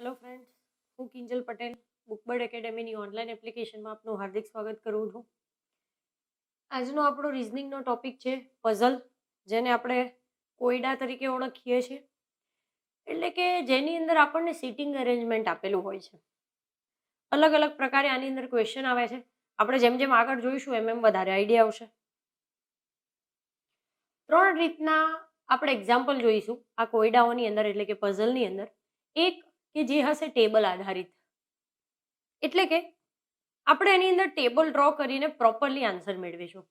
Hello friends, હું Kinjal Patel Bookbird એકેડેમીની online એપ્લિકેશનમાં આપનું હાર્દિક સ્વાગત કરું છું. આજનો આપણો રિઝનિંગનો ટોપિક છે પઝલ, જેને આપણે કોયડા તરીકે ઓળખીએ છીએ. એટલે કે જેની અંદર આપણને સીટિંગ અરેન્જમેન્ટ આપેલું હોય છે. અલગ અલગ પ્રકારે આની અંદર ક્વેશ્ચન આવે છે. આપણે જેમ જેમ આગળ જોઈશું એમ વધારે આઈડિયા આવશે. 3 રીતના આપણે એક્ઝામ્પલ જોઈશું આ કોયડાઓની અંદર, એટલે કે પઝલની અંદર. એક કે જે હશે ટેબલ આધારિત, એટલે કે આપણે એની અંદર ટેબલ ડ્રો કરીને પ્રોપરલી આન્સર મેળવીશું.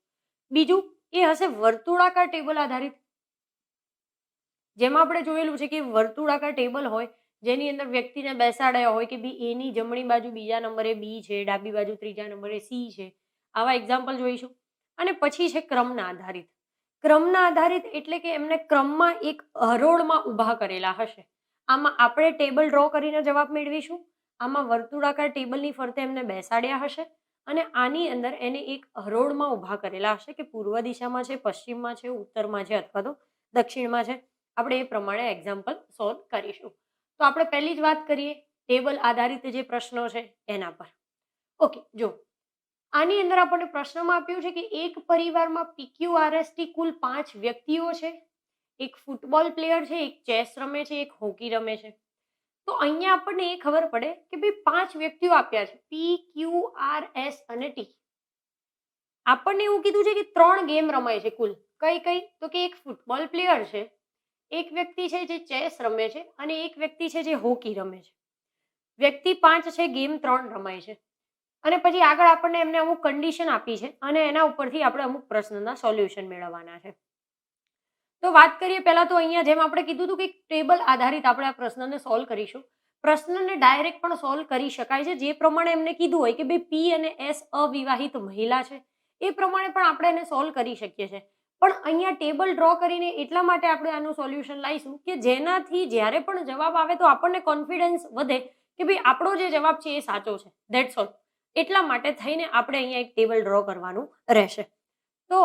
બીજું એ હશે વર્તુળાકાર ટેબલ આધારિત, જેમાં આપણે જોયેલું છે કે વર્તુળાકાર ટેબલ હોય જેની અંદર વ્યક્તિને બેસાડ્યા હોય કે બી એની જમણી બાજુ બીજા નંબરે બી છે, ડાબી બાજુ ત્રીજા નંબરે સી છે. આવા એક્ઝામ્પલ જોઈશું. અને પછી છે ક્રમના આધારિત. ક્રમના આધારિત એટલે કે એમને ક્રમમાં એક હરોળમાં ઊભા કરેલા હશે. આમાં આપણે ટેબલ ડ્રો કરીને જવાબ મેળવીશું. આમાં વર્તુળાકાર ટેબલની ફરતે એમને બેસાડ્યા હશે અને આની અંદર એને એક હરોળમાં ઊભા કરેલા હશે કે પૂર્વ દિશામાં છે, પશ્ચિમમાં છે, ઉત્તરમાં છે અથવા તો દક્ષિણમાં છે. આપણે એ પ્રમાણે એક્ઝામ્પલ સોલ્વ કરીશું. તો આપણે પહેલી જ વાત કરીએ ટેબલ આધારિત જે પ્રશ્નો છે એના પર. ઓકે, જો આની અંદર આપણને પ્રશ્નમાં આપ્યું છે કે એક પરિવારમાં PQRST કુલ 5 વ્યક્તિઓ છે. એક ફૂટબોલ પ્લેયર છે, એક ચેસ રમે છે, એક હોકી રમે છે. તો અહીંયા આપણને એ ખબર પડે કે ભાઈ 5 વ્યક્તિઓ આપ્યા છે, PQRS અને T. આપણને એવું કીધું છે કે 3 ગેમ રમાય છે કુલ. કઈ કઈ? તો કે એક ફૂટબોલ પ્લેયર છે, એક વ્યક્તિ છે જે ચેસ રમે છે અને એક વ્યક્તિ છે જે હોકી રમે છે. વ્યક્તિ 5 છે, ગેમ 3 રમાય છે. અને પછી આગળ આપણને એમને અમુક કન્ડિશન આપી છે અને એના ઉપરથી આપણે અમુક પ્રશ્નના સોલ્યુશન મેળવવાના છે. તો વાત કરીએ પહેલા તો અહીંયા જેમ આપણે કીધું હતું કે ટેબલ આધારિત આપણે આ પ્રશ્નને સોલ્વ કરીશું. પ્રશ્નને ડાયરેક્ટ પણ સોલ્વ કરી શકાય છે, જે પ્રમાણે એમને કીધું હોય કે ભાઈ પી અને એસ અવિવાહિત મહિલા છે, એ પ્રમાણે પણ આપણે એને સોલ્વ કરી શકીએ છીએ. પણ અહીંયા ટેબલ ડ્રો કરીને એટલા માટે આપણે આનું સોલ્યુશન લાવીશું કે જેનાથી જ્યારે પણ જવાબ આવે તો આપણને કોન્ફિડન્સ વધે કે ભાઈ આપણો જે જવાબ છે એ સાચો છે. That's all. એટલા માટે થઈને આપણે અહીંયા એક ટેબલ ડ્રો કરવાનું રહેશે. તો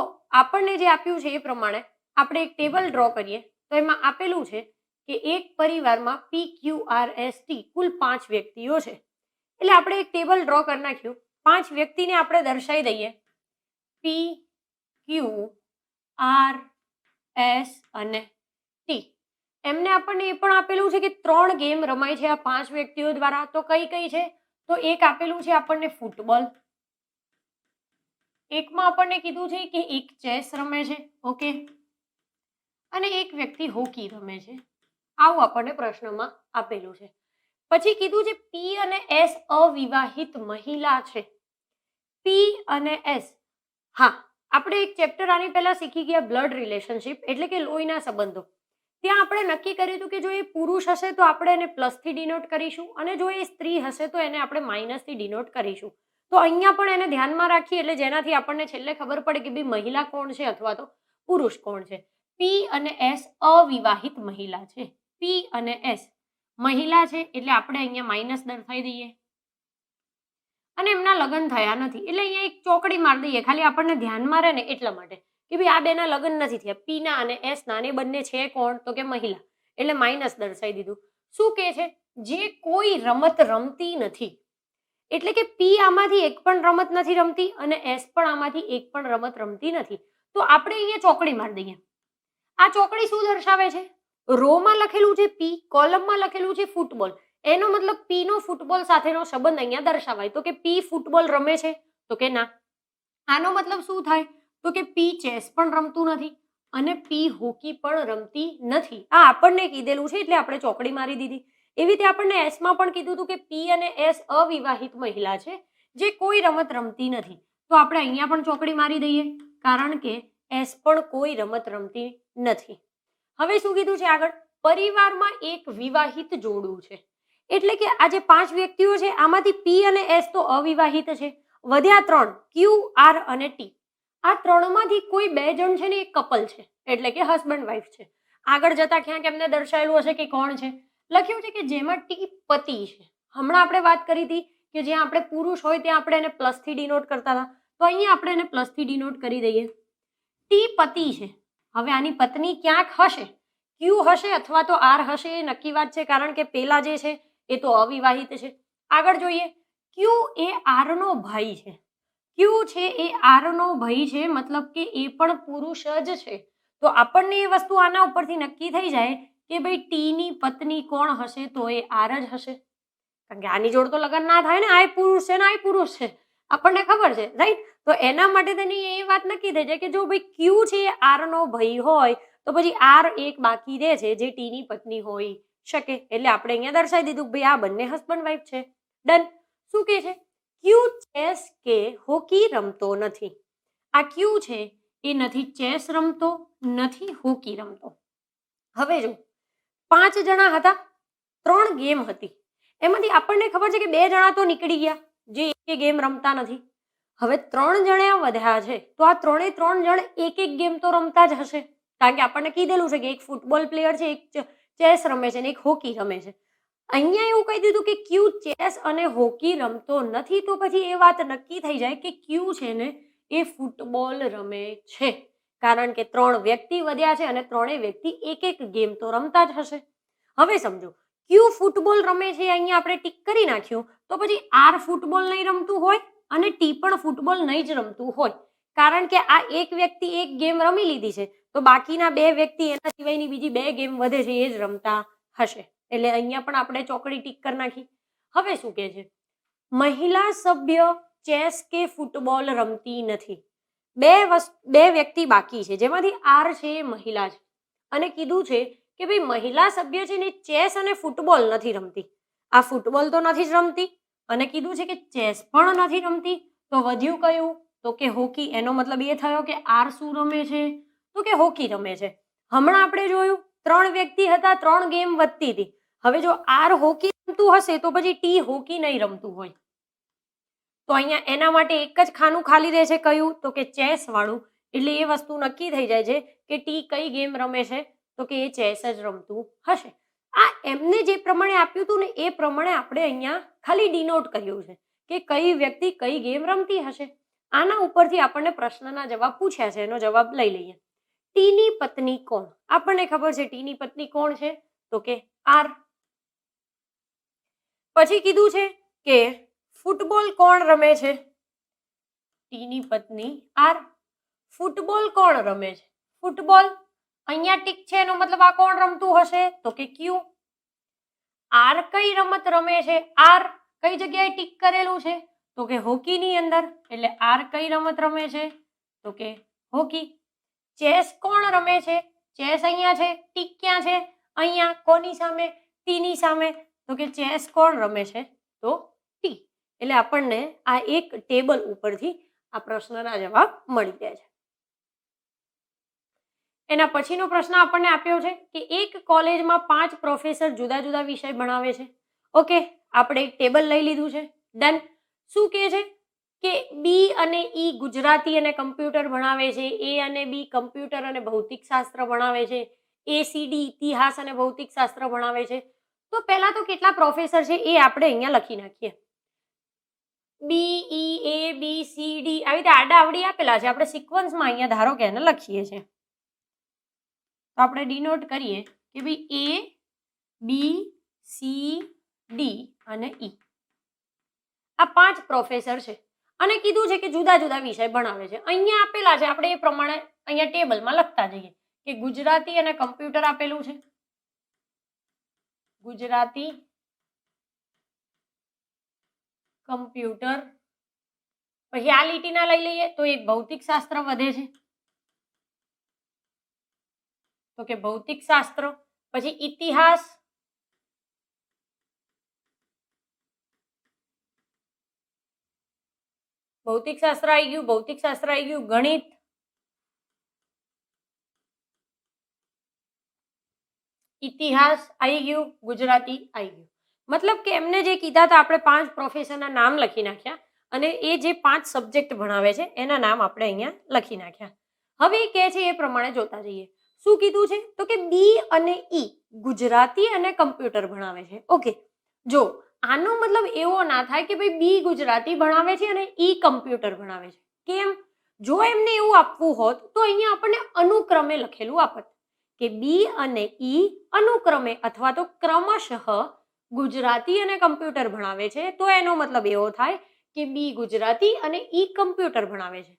આપણને જે આપ્યું છે એ પ્રમાણે આપણે એક ટેબલ ડ્રો કરીએ. તો એમાં આપેલું છે કે એક પરિવારમાં PQRST કુલ 5 વ્યક્તિઓ છે. એટલે આપણે એક ટેબલ ડ્રો કરી નાખ્યું. 5 વ્યક્તિને આપણે દર્શાવી દઈએ PQRS અને T. એમને આપણને એ પણ આપેલું છે કે 3 ગેમ રમાય છે આ 5 વ્યક્તિઓ દ્વારા. તો કઈ કઈ છે? તો એક આપેલું છે આપણને ફૂટબોલ, એકમાં આપણને કીધું છે કે એક ચેસ રમે છે, ઓકે, અને એક વ્યક્તિ હોકી રમે છે. આવું આપણને પ્રશ્નમાં આપેલું છે. પછી કીધું છે પી અને એસ અવિવાહિત મહિલા છે. પી અને એસ, હા, આપણે એક ચેપ્ટર આની પહેલા શીખી ગયા બ્લડ રિલેશનશિપ, એટલે કે લોહીના સંબંધો. ત્યાં આપણે નક્કી કર્યું હતું કે જો એ પુરુષ હશે તો આપણે એને પ્લસથી ડિનોટ કરીશું અને જો એ સ્ત્રી હશે તો એને આપણે માઇનસથી ડિનોટ કરીશું. તો અહીંયા પણ એને ધ્યાનમાં રાખીએ એટલે જેનાથી આપણને છેલ્લે ખબર પડે કે ભાઈ મહિલા કોણ છે અથવા તો પુરુષ કોણ છે. પી અને એસ અવિવાહિત મહિલા છે. પી અને એસ મહિલા છે એટલે આપણે અહીંયા માઇનસ દર્શાવી દઈએ અને એમના લગ્ન થયા નથી એટલે અહીંયા એક ચોકડી મારી દઈએ, ખાલી આપણને ધ્યાનમાં રહે ને એટલા માટે કે ભાઈ આ બેના લગ્ન નથી થયા. પી ના અને એસ ના, ને બંને છે કોણ? તો કે મહિલા, એટલે માઇનસ દર્શાવી દીધું. શું કે છે? જે કોઈ રમત રમતી નથી. એટલે કે પી આમાંથી એક પણ રમત નથી રમતી અને એસ પણ આમાંથી એક પણ રમત રમતી નથી. તો આપણે અહીંયા ચોકડી મારી દઈએ. આ ચોકડી શું દર્શાવે છે? રોમાં લખેલું છે પી, કોલમમાં લખેલું છે ફૂટબોલ. એનો મતલબ પી નો ફૂટબોલ સાથેનો સંબંધ અહીંયા દર્શાવાય. તો કે પી ફૂટબોલ રમે છે? તો કે ના. આનો મતલબ શું થાય? તો કે પી ચેસ પણ રમતું નથી અને પી હોકી પણ રમતી નથી. આ આપણને કીધેલું છે એટલે આપણે ચોકડી મારી દીધી. એવી રીતે આપણને એસમાં પણ કીધું હતું કે પી અને એસ અવિવાહિત મહિલા છે જે કોઈ રમત રમતી નથી. તો આપણે અહીંયા પણ ચોકડી મારી દઈએ કારણ કે એસ પણ કોઈ રમત રમતી નથી. હવે શું કીધું છે આગળ? પરિવારમાં એક વિવાહિત જોડું છે. એટલે કે આ જે 5 વ્યક્તિઓ છે આમાંથી પી અને એસ તો અવિવાહિત છે. વધ્યા 3, ક્યુ, આર અને ટી. આ 3માંથી કોઈ 2 જણ છે ને એક કપલ છે, એટલે કે હસબન્ડ વાઈફ છે. આગળ જતા ક્યાંક એમને દર્શાવેલું હશે કે કોણ છે. લખ્યું છે કે જેમાં ટી પતિ છે. હમણાં આપણે વાત કરી હતી કે જ્યાં આપણે પુરુષ હોય ત્યાં આપણે એને પ્લસથી ડિનોટ કરતા હતા, તો અહીંયા આપણે એને પ્લસથી ડિનોટ કરી દઈએ. ટી પતિ છે. હવે આની પત્ની ક્યાંક હશે, ક્યુ હશે અથવા તો આર હશે, એ નક્કી વાત છે કારણ કે પેલા જે છે એ તો અવિવાહિત છે. આગળ જોઈએ, ક્યુ એ આર નો ભાઈ છે. ક્યુ છે એ આર નો ભાઈ છે, મતલબ કે એ પણ પુરુષ જ છે. તો આપણને એ વસ્તુ આના ઉપરથી નક્કી થઈ જાય કે ભાઈ ટી ની પત્ની કોણ હશે, તો એ આર જ હશે. કારણ કે આની જોડે તો લગ્ન ના થાય ને, આ પુરુષ છે ને આ પુરુષ છે, આપણને ખબર છે, રાઈટ? તો એના માટે તેની એ વાત નક્કી થઈ જાય કે જો ભાઈ ક્યુ છે એ આર નો ભાઈ હોય તો પછી આર એક બાકી રહે છે જે ટી ની પત્ની હોઈ શકે. એટલે આપણે અહીંયા દર્શાવી દીધું ભાઈ આ બંને હસબન્ડ વાઈફ છે. ડન. શું કે છે? ક્યુ ચેસ કે હોકી રમતો નથી. આ ક્યુ છે એ નથી ચેસ રમતો, નથી હોકી રમતો. હવે જો 5 જણા હતા, 3 ગેમ હતી, એમાંથી આપણને ખબર છે કે 2 જણા તો નીકળી ગયા જે એક ગેમ રમતા નથી. હવે 3 જણા વધ્યા છે તો આ 3 જણ એક ગેમ તો રમતા જ હશે, કારણ કે આપણને કીધેલું છે કે એક ફૂટબોલ પ્લેયર છે, એક ચેસ રમે છે અને એક હોકી રમે છે. અહીંયા એવું કહી દીધું કે ક્યુ ચેસ અને હોકી રમતો નથી, તો પછી એ વાત નક્કી થઈ જાય કે ક્યુ છે ને એ ફૂટબોલ રમે છે, કારણ કે 3 વ્યક્તિ વધ્યા છે અને 3 વ્યક્તિ એક ગેમ તો રમતા જ હશે. હવે સમજો, ક્યુ ફૂટબોલ રમે છે અહીંયા આપણે ટીક કરી નાખ્યું, તો પછી આર ફૂટબોલ નહીં રમતું હોય અને ટી પણ ફૂટબોલ નહીં જ રમતું હોય, કારણ કે આ એક વ્યક્તિ એક ગેમ રમી લીધી છે તો બાકીના 2 વ્યક્તિ એના સિવાયની બીજી 2 ગેમ વધે છે એ જ રમતા હશે. એટલે અહીંયા પણ આપણે ચોકડી ટીક કરી નાખી. હવે શું કહે છે? મહિલા સભ્ય ચેસ કે ફૂટબોલ રમતી નથી. 2 વ્યક્તિ બાકી છે જેમાંથી આર છે એ મહિલા છે અને કીધું છે કે ભાઈ મહિલા સભ્ય છે ને ચેસ અને ફૂટબોલ નથી રમતી. આ ફૂટબોલ તો નથી જ રમતી અને કીધું છે કે ચેસ પણ નથી રમતી, તો વધ્યું કયું? તો કે હોકી. એનો મતલબ એ થયો કે આર શું રમે છે? તો કે હોકી રમે છે. હમણાં આપણે જોયું 3 વ્યક્તિ હતા, 3 ગેમ વધતી હતી. હવે જો આર હોકી રમતું હશે તો પછી ટી હોકી નહીં રમતું હોય, તો અહીંયા એના માટે એક જ ખાનું ખાલી રહે છે, કયું? તો કે ચેસ વાળું. એટલે એ વસ્તુ નક્કી થઈ જાય છે કે ટી કઈ ગેમ રમે છે, તો કે એ ચેસ જ રમતું હશે. આ એમને જે પ્રમાણે આપ્યું હતું ને એ પ્રમાણે આપણે અહીંયા ખાલી ડિનોટ કર્યું છે કે કઈ વ્યક્તિ કઈ ગેમ રમતી હશે. આના ઉપરથી આપણને પ્રશ્નના જવાબ પૂછ્યા છે, એનો જવાબ લઈ લઈએ. ટીની પત્ની કોણ? આપણને ખબર છે ટીની પત્ની કોણ છે, તો કે આર. પછી કીધું છે કે ફૂટબોલ કોણ રમે છે? ટીની પત્ની આર. ફૂટબોલ કોણ રમે છે? ફૂટબોલ. અહીંયા ટીક છે, એનો મતલબ આ કોણ રમતું હશે? તો કે ક્યુ. આર કઈ રમત રમે છે? આર કઈ જગ્યાએ ટીક કરેલું છે? તો કે હોકીની અંદર. એટલે આર કઈ રમત રમે છે? તો કે હોકી. ચેસ કોણ રમે છે? ચેસ અહીંયા છે, ટીક ક્યાં છે? અહીંયા. કોની સામે? ટીની સામે. તો કે ચેસ કોણ રમે છે? તો ટી. એટલે આપણને આ એક ટેબલ ઉપરથી આ પ્રશ્નના જવાબ મળી જાય છે. એના પછીનો પ્રશ્ન આપણને આપ્યો છે કે એક કોલેજમાં 5 પ્રોફેસર જુદા જુદા વિષય ભણાવે છે. ઓકે, આપણે એક ટેબલ લઈ લીધું છે. ડન. શું કહે છે કે બી અને ઈ ગુજરાતી અને કમ્પ્યુટર ભણાવે છે, એ અને બી કમ્પ્યુટર અને ભૌતિક શાસ્ત્ર ભણાવે છે, એ સી ડી ઇતિહાસ અને ભૌતિક શાસ્ત્ર ભણાવે છે. તો પહેલા તો કેટલા પ્રોફેસર છે એ આપણે અહીંયા લખી નાખીએ. બી ઈ એ બી સી ડી આવી રીતે આડા આવડી આપેલા છે, આપણે સિક્વન્સમાં અહીંયા ધારો કે એને લખીએ છીએ. તો આપણે ડિનોટ કરીએ કે ભાઈ એ બી સી ડી અને ઈ આ 5 પ્રોફેસર છે અને કીધું છે કે જુદા જુદા વિષય ભણાવે છે. અહીંયા આપેલા છે, આપણે એ પ્રમાણે અહીંયા ટેબલમાં લખતા જઈએ કે ગુજરાતી અને કમ્પ્યુટર આપેલું છે, ગુજરાતી કમ્પ્યુટર. પછી આ લીટીના લઈ લઈએ તો એક ભૌતિક શાસ્ત્ર વધે છે, તો કે ભૌતિક શાસ્ત્ર. પછી ઇતિહાસ, ભૌતિક શાસ્ત્ર આવી ગયું, ભૌતિક શાસ્ત્ર આવી ગયું. ગણિત, ઇતિહાસ આવી ગયું, ગુજરાતી આવી ગયું. મતલબ કે એમને જે કીધા હતા આપણે 5 પ્રોફેસરના નામ લખી નાખ્યા અને એ જે 5 સબ્જેક્ટ ભણાવે છે એના નામ આપણે અહીંયા લખી નાખ્યા. હવે એ કહે છે એ પ્રમાણે જોતા જઈએ. શું કીધું છે? તો કે બી અને ઈ ગુજરાતી અને કમ્પ્યુટર ભણાવે છે. ઓકે, જો આનો મતલબ એવો ના થાય કે ભાઈ બી ગુજરાતી ભણાવે છે અને ઈ કમ્પ્યુટર ભણાવે છે. કેમ? જો એમને એવું આપવું હોત તો અહીંયા આપણને અનુક્રમે લખેલું આપત કે બી અને ઈ અનુક્રમે અથવા તો ક્રમશઃ ગુજરાતી અને કમ્પ્યુટર ભણાવે છે તો એનો મતલબ એવો થાય કે બી ગુજરાતી અને ઈ કમ્પ્યુટર ભણાવે છે.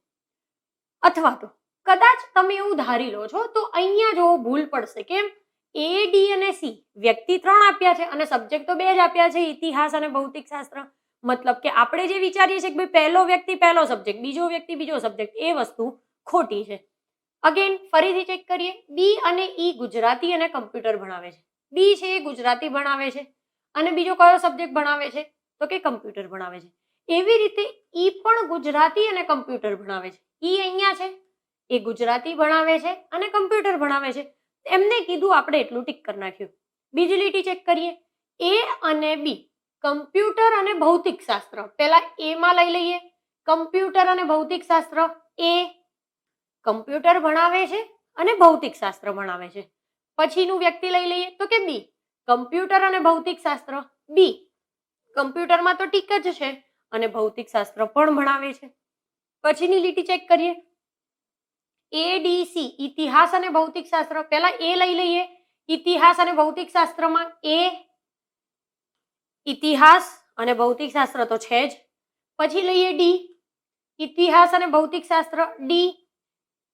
અથવા તો કદાચ તમે એવું ધારી લો છો તો અહીંયા જો ભૂલ પડશે. કેમ? એ, ડી અને સી વ્યક્તિ 3 આપ્યા છે અને સબ્જેક્ટ તો 2 જ આપ્યા છે, ઇતિહાસ અને ભૌતિક શાસ્ત્ર. મતલબ કે આપણે જે વિચારીએ છીએ કે ભાઈ પહેલો વ્યક્તિ પહેલો સબ્જેક્ટ, બીજો વ્યક્તિ બીજો સબ્જેક્ટ, એ વસ્તુ ખોટી છે. અગેન ફરીથી ચેક કરીએ. બી અને ઈ ગુજરાતી અને કમ્પ્યુટર ભણાવે છે. બી છે એ ગુજરાતી ભણાવે છે અને બીજો કયો સબ્જેક્ટ ભણાવે છે? તો કે કમ્પ્યુટર ભણાવે છે. એવી રીતે ઈ પણ ગુજરાતી અને કમ્પ્યુટર ભણાવે છે. ઈ અહીંયા છે, એ ગુજરાતી ભણાવે છે અને કમ્પ્યુટર ભણાવે છે. એમને કીધું, આપણે એટલું ટીક કરી નાખ્યું. બીજી લીટી ચેક કરીએ. એ અને બી કમ્પ્યુટર અને ભૌતિક શાસ્ત્ર. પહેલા એ માં લઈ લઈએ. કમ્પ્યુટર અને ભૌતિક શાસ્ત્ર. એ કમ્પ્યુટર ભણાવે છે અને ભૌતિક શાસ્ત્ર ભણાવે છે. પછીનું વ્યક્તિ લઈ લઈએ તો કે બી કમ્પ્યુટર અને ભૌતિક શાસ્ત્ર. બી કમ્પ્યુટરમાં તો ટીક જ છે અને ભૌતિક શાસ્ત્ર પણ ભણાવે છે. પછીની લીટી ચેક કરીએ. એ, ડી, સી ઇતિહાસ અને ભૌતિક શાસ્ત્ર. પહેલા એ લઈ લઈએ. ઇતિહાસ અને ભૌતિક શાસ્ત્રમાં એ ઇતિહાસ અને ભૌતિક શાસ્ત્ર તો છે જ. પછી લઈએ ડી ઇતિહાસ અને ભૌતિક શાસ્ત્ર. ડી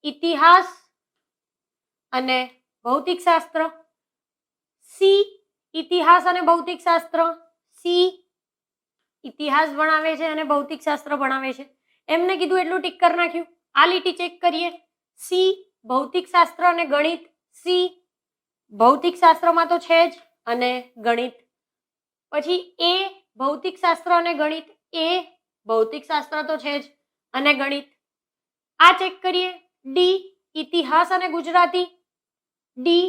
ઇતિહાસ અને ભૌતિક શાસ્ત્ર. સી ઇતિહાસ અને ભૌતિક શાસ્ત્ર. સી ઇતિહાસ ભણાવે છે અને ભૌતિક શાસ્ત્ર ભણાવે છે. એમને કીધું એટલું ટીક કરી નાખ્યું. આ લીટી ચેક કરીએ. સી ભૌતિક શાસ્ત્ર અને ગણિત. સી ભૌતિક શાસ્ત્રમાં તો છે જ અને ગણિત. પછી એ ભૌતિક શાસ્ત્ર અને ગણિત. એ ભૌતિક શાસ્ત્ર તો છે જ અને ગણિત. આ ચેક કરીએ. ડી ઇતિહાસ અને ગુજરાતી. ડી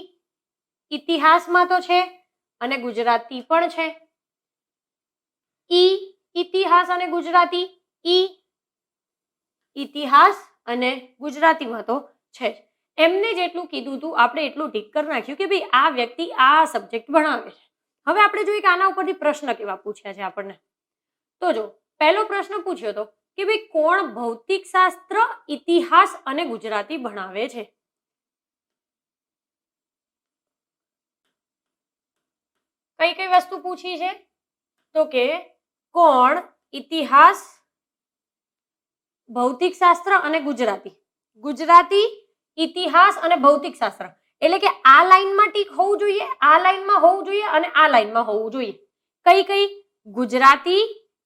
ઇતિહાસમાં તો છે અને ગુજરાતી પણ છે. ઈ ઇતિહાસ અને ગુજરાતી. ઈ ઇતિહાસ અને ગુજરાતીમાં તો છે જ. એમને જેટલું કીધું હતું આપણે એટલું ટીક કરી નાખ્યું કે ભાઈ આ વ્યક્તિ આ સબ્જેક્ટ ભણાવે છે. હવે આપણે જોઈએ કે આના ઉપરથી પ્રશ્ન કેવા પૂછ્યા છે આપણને. તો જો પહેલો પ્રશ્ન પૂછ્યો હતો કે ભાઈ કોણ ભૌતિક શાસ્ત્ર, ઇતિહાસ અને ગુજરાતી ભણાવે છે? કઈ કઈ વસ્તુ પૂછી છે? તો કે કોણ ઇતિહાસ, ભૌતિક શાસ્ત્ર અને ગુજરાતી. ગુજરાતી, ઇતિહાસ અને ભૌતિક શાસ્ત્ર. એટલે કે આ લાઈનમાં ટીક હોવું જોઈએ, આ લાઈનમાં હોવું જોઈએ અને આ લાઈનમાં હોવું જોઈએ. કઈ કઈ? ગુજરાતી,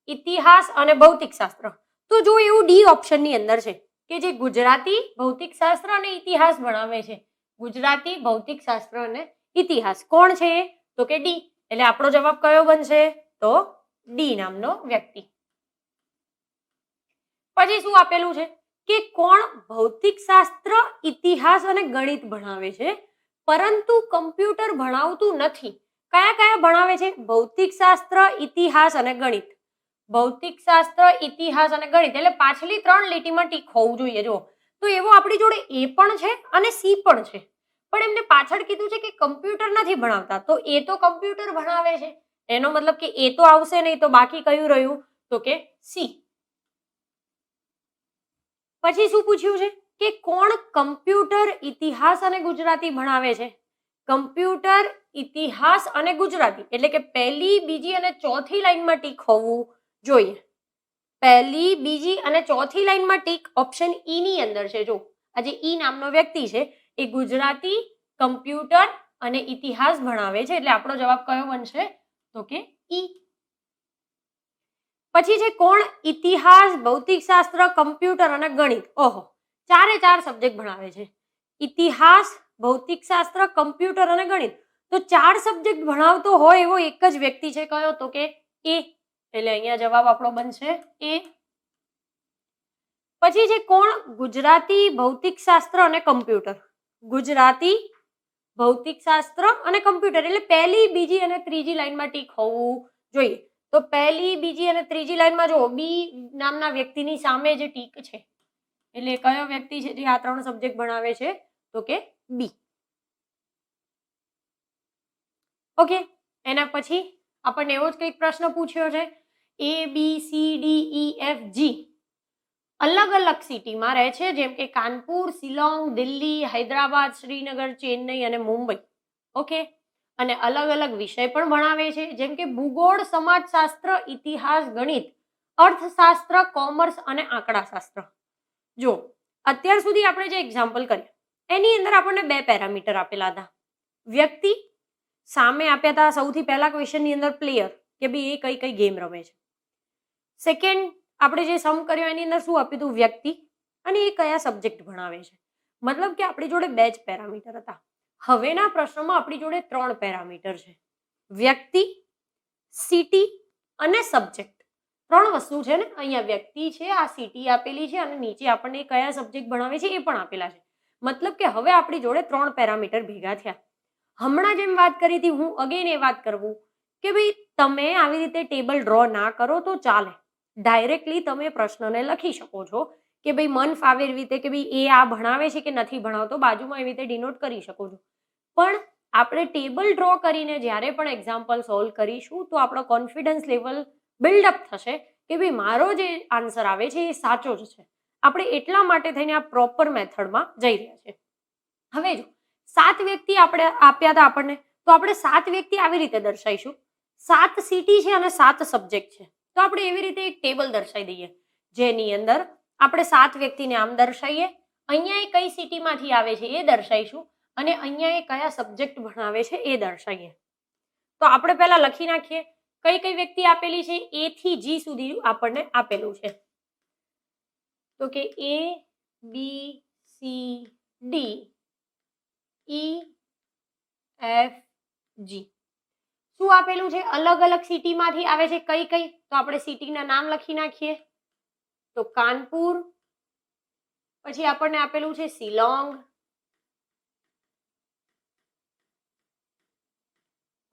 ઇતિહાસ અને ભૌતિક શાસ્ત્ર. તો જો એવું ડી ઓપ્શન ની અંદર છે કે જે ગુજરાતી, ભૌતિક શાસ્ત્ર અને ઇતિહાસ ભણાવે છે. ગુજરાતી, ભૌતિક શાસ્ત્ર અને ઇતિહાસ. કોણ છે? તો કે ડી. એટલે આપણો જવાબ કયો બનશે? તો ડી નામનો વ્યક્તિ. પછી શું આપેલું છે કે કોણ ભૌતિક શાસ્ત્ર, ઇતિહાસ અને ગણિત ભણાવે છે પરંતુ કમ્પ્યુટર ભણાવતું નથી? કયા કયા ભણાવે છે? ભૌતિક શાસ્ત્ર, ઇતિહાસ અને ગણિત. ભૌતિક શાસ્ત્ર, ઇતિહાસ અને ગણિત. એટલે પાછલી 3 લીટીમાં ટીક હોવું જોઈએ. જો તો એવો આપણી જોડે એ પણ છે અને સી પણ છે, પણ એમને પાછળ કીધું છે કે કમ્પ્યુટર નથી ભણાવતા. તો એ તો કમ્પ્યુટર ભણાવે છે, એનો મતલબ કે એ તો આવશે નહીં. તો બાકી કયું રહ્યું? તો કે સી. પછી શું પૂછ્યું છે કે કોણ કમ્પ્યુટર, ઇતિહાસ અને ગુજરાતી ભણાવે છે? કમ્પ્યુટર, ઇતિહાસ અને ગુજરાતી. એટલે કે પહેલી, બીજી અને ચોથી લાઈનમાં ટીક હોવું જોઈએ. પહેલી, બીજી અને ચોથી લાઈનમાં ટીક ઓપ્શન ઈ ની અંદર છે. જો આ જે ઈ નામનો વ્યક્તિ છે એ ગુજરાતી, કમ્પ્યુટર અને ઇતિહાસ ભણાવે છે. એટલે આપણો જવાબ કયો બનશે? તો કે ઈ. પછી છે કોણ ઇતિહાસ, ભૌતિક શાસ્ત્ર, કમ્પ્યુટર અને ગણિત. ઓહો, 4 સબ્જેક્ટ ભણાવે છે. ઇતિહાસ, ભૌતિક શાસ્ત્ર, કમ્પ્યુટર અને ગણિત. તો 4 સબ્જેક્ટ ભણાવતો હોય એવો એક જ વ્યક્તિ છે. કયો? તો કે એ. એટલે અહીંયા જવાબ આપણો બનશે એ. પછી છે કોણ ગુજરાતી, ભૌતિક શાસ્ત્ર અને કમ્પ્યુટર. ગુજરાતી, ભૌતિક શાસ્ત્ર અને કમ્પ્યુટર. એટલે પહેલી, બીજી અને ત્રીજી લાઈનમાં ટીક હોવું જોઈએ. તો પહેલી, બીજી અને ત્રીજી લાઈનમાં જો બી નામના વ્યક્તિની સામે જે ટીક છે એટલે કયો વ્યક્તિ છે જે આ 3 સબ્જેક્ટ ભણાવે છે? તો કે બી. ઓકે, એના પછી આપણને એવો જ કંઈક પ્રશ્ન પૂછ્યો છે. એ, B, C, D, E, F, જી અલગ અલગ સિટીમાં રહે છે, જેમ કે કાનપુર, શિલોંગ, દિલ્હી, હૈદરાબાદ, શ્રીનગર, ચેન્નઈ અને મુંબઈ. ઓકે, અને અલગ અલગ વિષય પણ ભણાવે છે, જેમ કે ભૂગોળ, સમાજશાસ્ત્ર, ઇતિહાસ, ગણિત, અર્થશાસ્ત્ર, કોમર્સ અને આંકડાશાસ્ત્ર. જો અત્યાર સુધી આપણે જે એક્ઝામ્પલ કર્યા એની અંદર આપણને 2 પેરામીટર આપેલા હતા. વ્યક્તિ સામે આપ્યા હતા સૌથી પહેલા ક્વેશ્ચનની અંદર પ્લેયર, કે ભાઈ એ કઈ કઈ ગેમ રમે છે. સેકન્ડ આપણે જે સમ કર્યો એની અંદર શું આપ્યું હતું? વ્યક્તિ અને એ કયા સબ્જેક્ટ ભણાવે છે. મતલબ કે આપણી જોડે 2 જ પેરામીટર હતા. હવેના પ્રશ્નમાં આપણી જોડે 3 પેરામીટર છે. વ્યક્તિ, સિટી અને સબ્જેક્ટ. 3 વસ્તુ છે ને, અહીંયા વ્યક્તિ છે, આ સિટી આપેલી છે અને નીચે આપણને કયા સબ્જેક્ટ ભણાવે છે એ પણ આપેલા છે. મતલબ કે હવે આપણી જોડે 3 પેરામીટર ભેગા થયા. હમણાં જેમ વાત કરી હતી, હું અગેન એ વાત કરું કે ભાઈ તમે આવી રીતે ટેબલ ડ્રો ના કરો તો ચાલે. ડાયરેક્ટલી તમે પ્રશ્નને લખી શકો છો કે ભાઈ મન ફાવે એવી રીતે કે ભાઈ એ આ ભણાવે છે કે નથી ભણાવતો, બાજુમાં એવી રીતે ડિનોટ કરી શકો છો. પણ આપણે ટેબલ ડ્રો કરીને જ્યારે પણ એક્ઝામ્પલ સોલ્વ કરીશું તો આપણો કોન્ફિડન્સ લેવલ બિલ્ડઅપ થશે કે ભાઈ મારો જે આન્સર આવે છે એ સાચો જ છે. આપણે એટલા માટે થઈને આ પ્રોપર મેથડમાં જઈ રહ્યા છે. હવે જો 7 વ્યક્તિ આપણે આપ્યા હતા આપણને, તો આપણે 7 વ્યક્તિ આવી રીતે દર્શાવીશું. 7 સિટી છે અને 7 સબ્જેક્ટ છે, તો આપણે એવી રીતે એક ટેબલ દર્શાવી દઈએ જેની અંદર આપણે 7 વ્યક્તિને આમ દર્શાવીએ, અહીંયા એ કઈ સિટીમાંથી આવે છે એ દર્શાવીશું અને અહીંયા એ કયા સબ્જેક્ટ ભણાવે છે એ દર્શાવીએ. તો આપણે પહેલા લખી નાખીએ કઈ કઈ વ્યક્તિ આપેલી છે. એ થી જી સુધી આપણને આપેલું છે. તો કે એ, B, C, D, E, F, જી. શું આપેલું છે? અલગ અલગ સિટીમાંથી આવે છે. કઈ કઈ? તો આપણે સિટીના નામ લખી નાખીએ. તો કાનપુર, પછી આપણને આપેલું છે શિલોંગ,